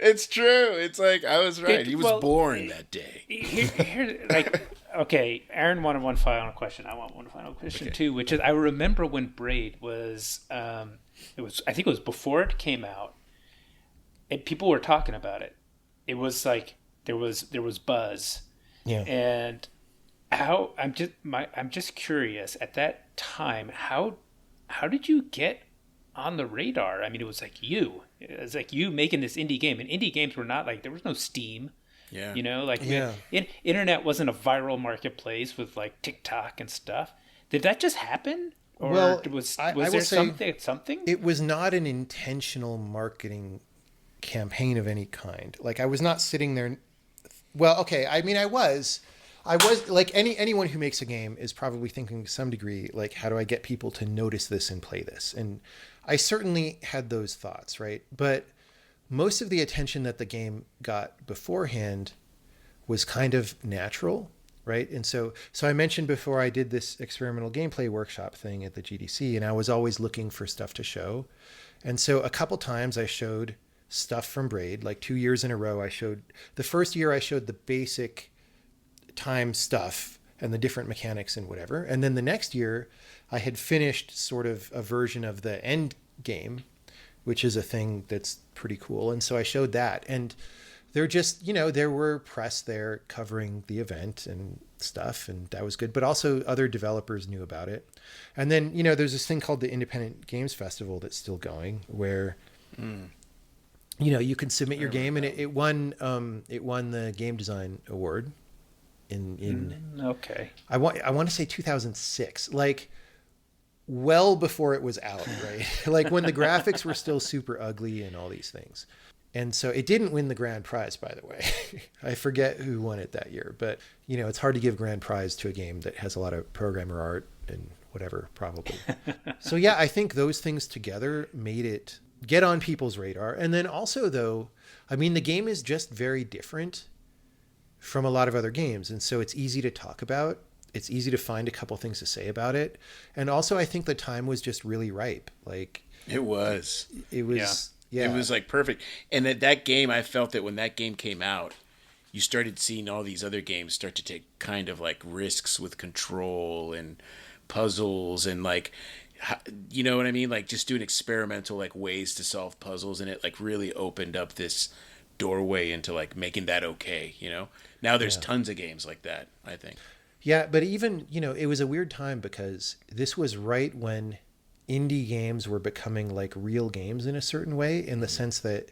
It's true. It's like I was right. He was born that day. Okay, Aaron wanted one final question. I want one final question too, which is I remember when Braid was, I think it was before it came out, and people were talking about it. It was like there was buzz, and I'm just curious at that time how did you get on the radar? I mean, it was like you making this indie game, and indie games were not like, there was no Steam. Yeah. Internet wasn't a viral marketplace with like TikTok and stuff. Did that just happen? Or was there something? It was not an intentional marketing campaign of any kind. Like I was not sitting there. Well, okay. I mean, I was like anyone who makes a game is probably thinking to some degree, like, how do I get people to notice this and play this? And I certainly had those thoughts, right? But most of the attention that the game got beforehand was kind of natural, right? And so I mentioned before I did this experimental gameplay workshop thing at the GDC, and I was always looking for stuff to show. And so a couple times I showed stuff from Braid, like 2 years in a row. The first year I showed the basic time stuff and the different mechanics and whatever. And then the next year I had finished sort of a version of the end game, which is a thing that's pretty cool. And so I showed that, and there were press there covering the event and stuff, and that was good. But also other developers knew about it. And then, there's this thing called the Independent Games Festival that's still going, where, you can submit your game, and it won the Game Design Award okay. I want to say 2006, like well before it was out, right? Like when the graphics were still super ugly and all these things. And so it didn't win the grand prize, by the way. I forget who won it that year, but it's hard to give grand prize to a game that has a lot of programmer art and whatever, probably. So I think those things together made it get on people's radar. And then also, though, I mean, the game is just very different from a lot of other games. And so it's easy to talk about. It's easy to find a couple things to say about it. And also, I think the time was just really ripe. Like it was. It was. Yeah. It was like perfect. And that game, I felt that when that game came out, you started seeing all these other games start to take kind of like risks with control and puzzles and like, you know what I mean? Like just doing experimental like ways to solve puzzles, and it like really opened up this doorway into like making that okay, Now there's tons of games like that, I think. Yeah, but even, it was a weird time because this was right when indie games were becoming like real games in a certain way, in the sense that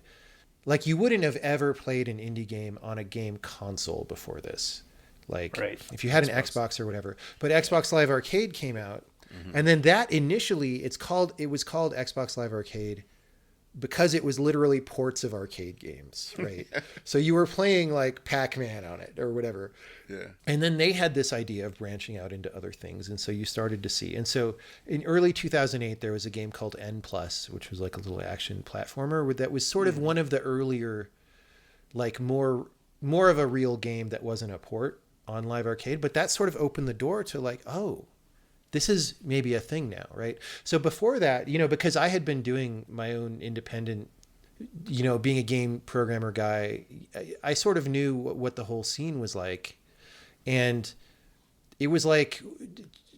like you wouldn't have ever played an indie game on a game console before this. Like if you had an Xbox or whatever, but Xbox Live Arcade came out, and then that initially it was called Xbox Live Arcade because it was literally ports of arcade games, right? So you were playing like Pac-Man on it or whatever. Yeah. And then they had this idea of branching out into other things. And so you started to see. And so in early 2008, there was a game called N+, which was like a little action platformer that was sort of one of the earlier, like more of a real game that wasn't a port on Live Arcade. But that sort of opened the door to like, oh, this is maybe a thing now, right? So before that, because I had been doing my own independent, being a game programmer guy, I sort of knew what the whole scene was like. And it was like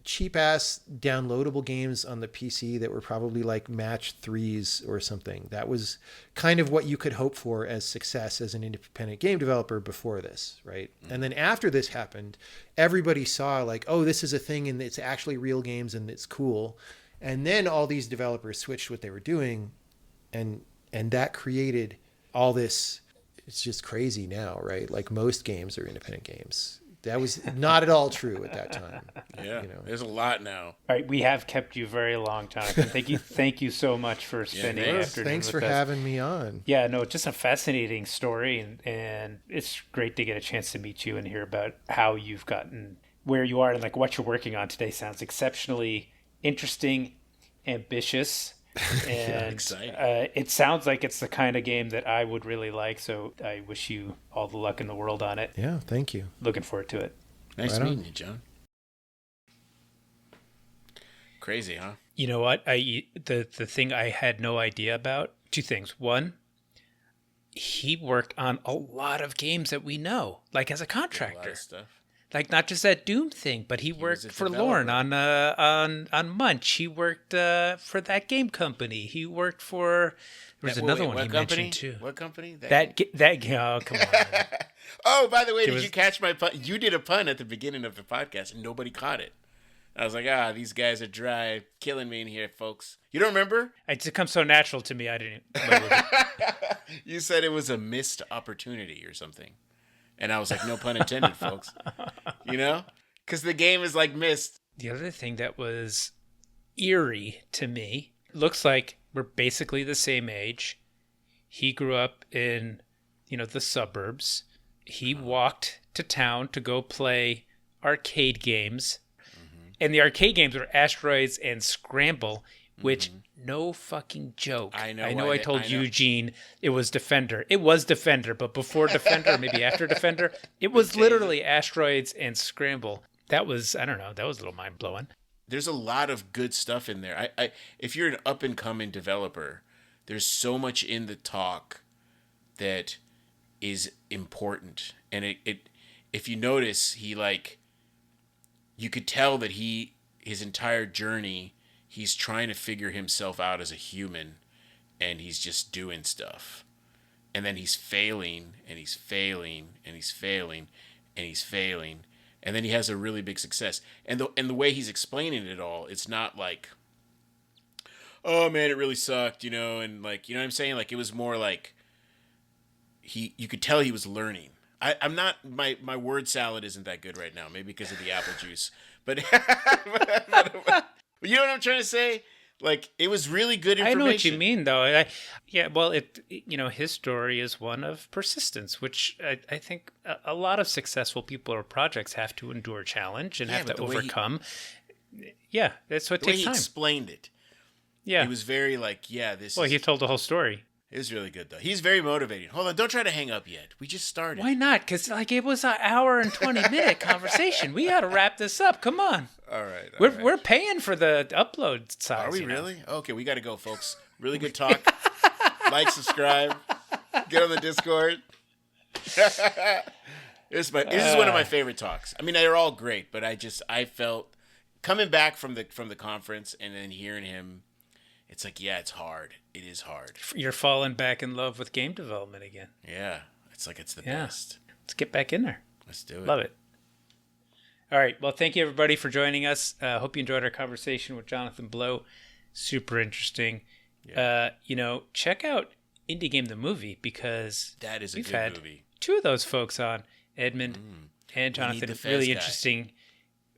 cheap ass downloadable games on the PC that were probably like match 3s or something. That was kind of what you could hope for as success as an independent game developer before this, right? And then after this happened, everybody saw like, oh, this is a thing and it's actually real games and it's cool. And then all these developers switched what they were doing, and that created all this. It's just crazy now, right? Like most games are independent games. That was not at all true at that time. Yeah, there's a lot now. All right, we have kept you very long, Jonathan. Thank you so much for spending afternoon Thanks with for us. having me on. Yeah, no, just a fascinating story, and it's great to get a chance to meet you and hear about how you've gotten where you are, and like what you're working on today sounds exceptionally interesting, ambitious, and exciting. It sounds like it's the kind of game that I would really like. So I wish you all the luck in the world on it. Yeah, thank you. Looking forward to it. Nice Right meeting you, John. Crazy, huh? You know what? The thing I had no idea about, two things. One, he worked on a lot of games that we know, like as a A lot contractor. of stuff. Like not just that Doom thing, but he was worked a for developer. Lorne on Munch. He worked for that game company. He worked for there was another one what he company? mentioned too. What company? That oh come on. Oh, by the way, did was- you catch my pun? You did a pun at the beginning of the podcast, and nobody caught it. I was like, these guys are dry, killing me in here, folks. You don't remember? It comes so natural to me. I didn't. What was it? You said it was a missed opportunity or something. And I was like, no pun intended, folks. You know? Because the game is like missed. The other thing that was eerie to me, looks like we're basically the same age. He grew up in, the suburbs. He walked to town to go play arcade games. And the arcade games were Asteroids and Scramble, which no fucking joke. I know I why told I know. Eugene it was Defender. It was Defender, but before Defender, maybe after Defender, it was literally Asteroids and Scramble. That was, I don't know, that was a little mind-blowing. There's a lot of good stuff in there. I if you're an up-and-coming developer, there's so much in the talk that is important. And it if you notice, you could tell that his entire journey, he's trying to figure himself out as a human, and he's just doing stuff. And then he's failing, and he's failing, and he's failing, and he's failing. And then he has a really big success. And the way he's explaining it all, it's not like, oh man, it really sucked, and like, you know what I'm saying? Like, it was more like you could tell he was learning. I'm not, my word salad isn't that good right now, maybe because of the apple juice, but you know what I'm trying to say? Like, it was really good information. I know what you mean, though. His story is one of persistence, which I think a lot of successful people or projects have to endure challenge and have but to the way overcome. That's what the way takes he time. explained it, Yeah. he was very like, he told the whole story. it was really good, though. He's very motivating. Hold on, don't try to hang up yet. We just started. Why not? Because it was an hour and 20-minute conversation. We got to wrap this up. Come on. All right. We're paying for the upload size. Are we really? Okay, we got to go, folks. Really good talk. Like, subscribe, get on the Discord. This is one of my favorite talks. I mean, they're all great, but I felt coming back from the conference and then hearing him, it's like, yeah, it's hard. It is hard. You're falling back in love with game development again. Yeah, it's like it's the best. Let's get back in there. Let's do it. Love it. All right. Well, thank you, everybody, for joining us. Hope you enjoyed our conversation with Jonathan Blow. Super interesting. Yeah. Check out Indie Game the Movie, because That is a we've good had movie. two of those folks on, Edmund and Jonathan. the Fez Really guy. interesting.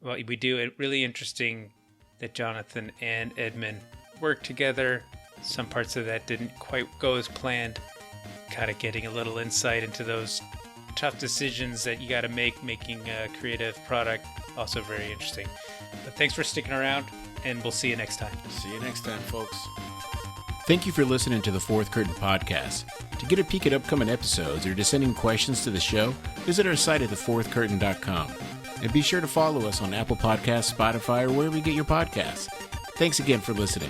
Well, we do it. Really interesting that Jonathan and Edmund worked together. Some parts of that didn't quite go as planned. Kind of getting a little insight into those tough decisions that you got to making a creative product. Also very interesting. But thanks for sticking around, and we'll see you next time. See you next time, folks. Thank you for listening to the Fourth Curtain Podcast. To get a peek at upcoming episodes or to send in questions to the show, visit our site at thefourthcurtain.com. And be sure to follow us on Apple Podcasts, Spotify, or wherever you get your podcasts. Thanks again for listening.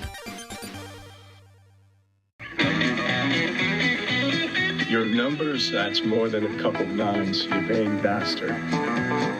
Your numbers, that's more than a couple nines, you vain bastard.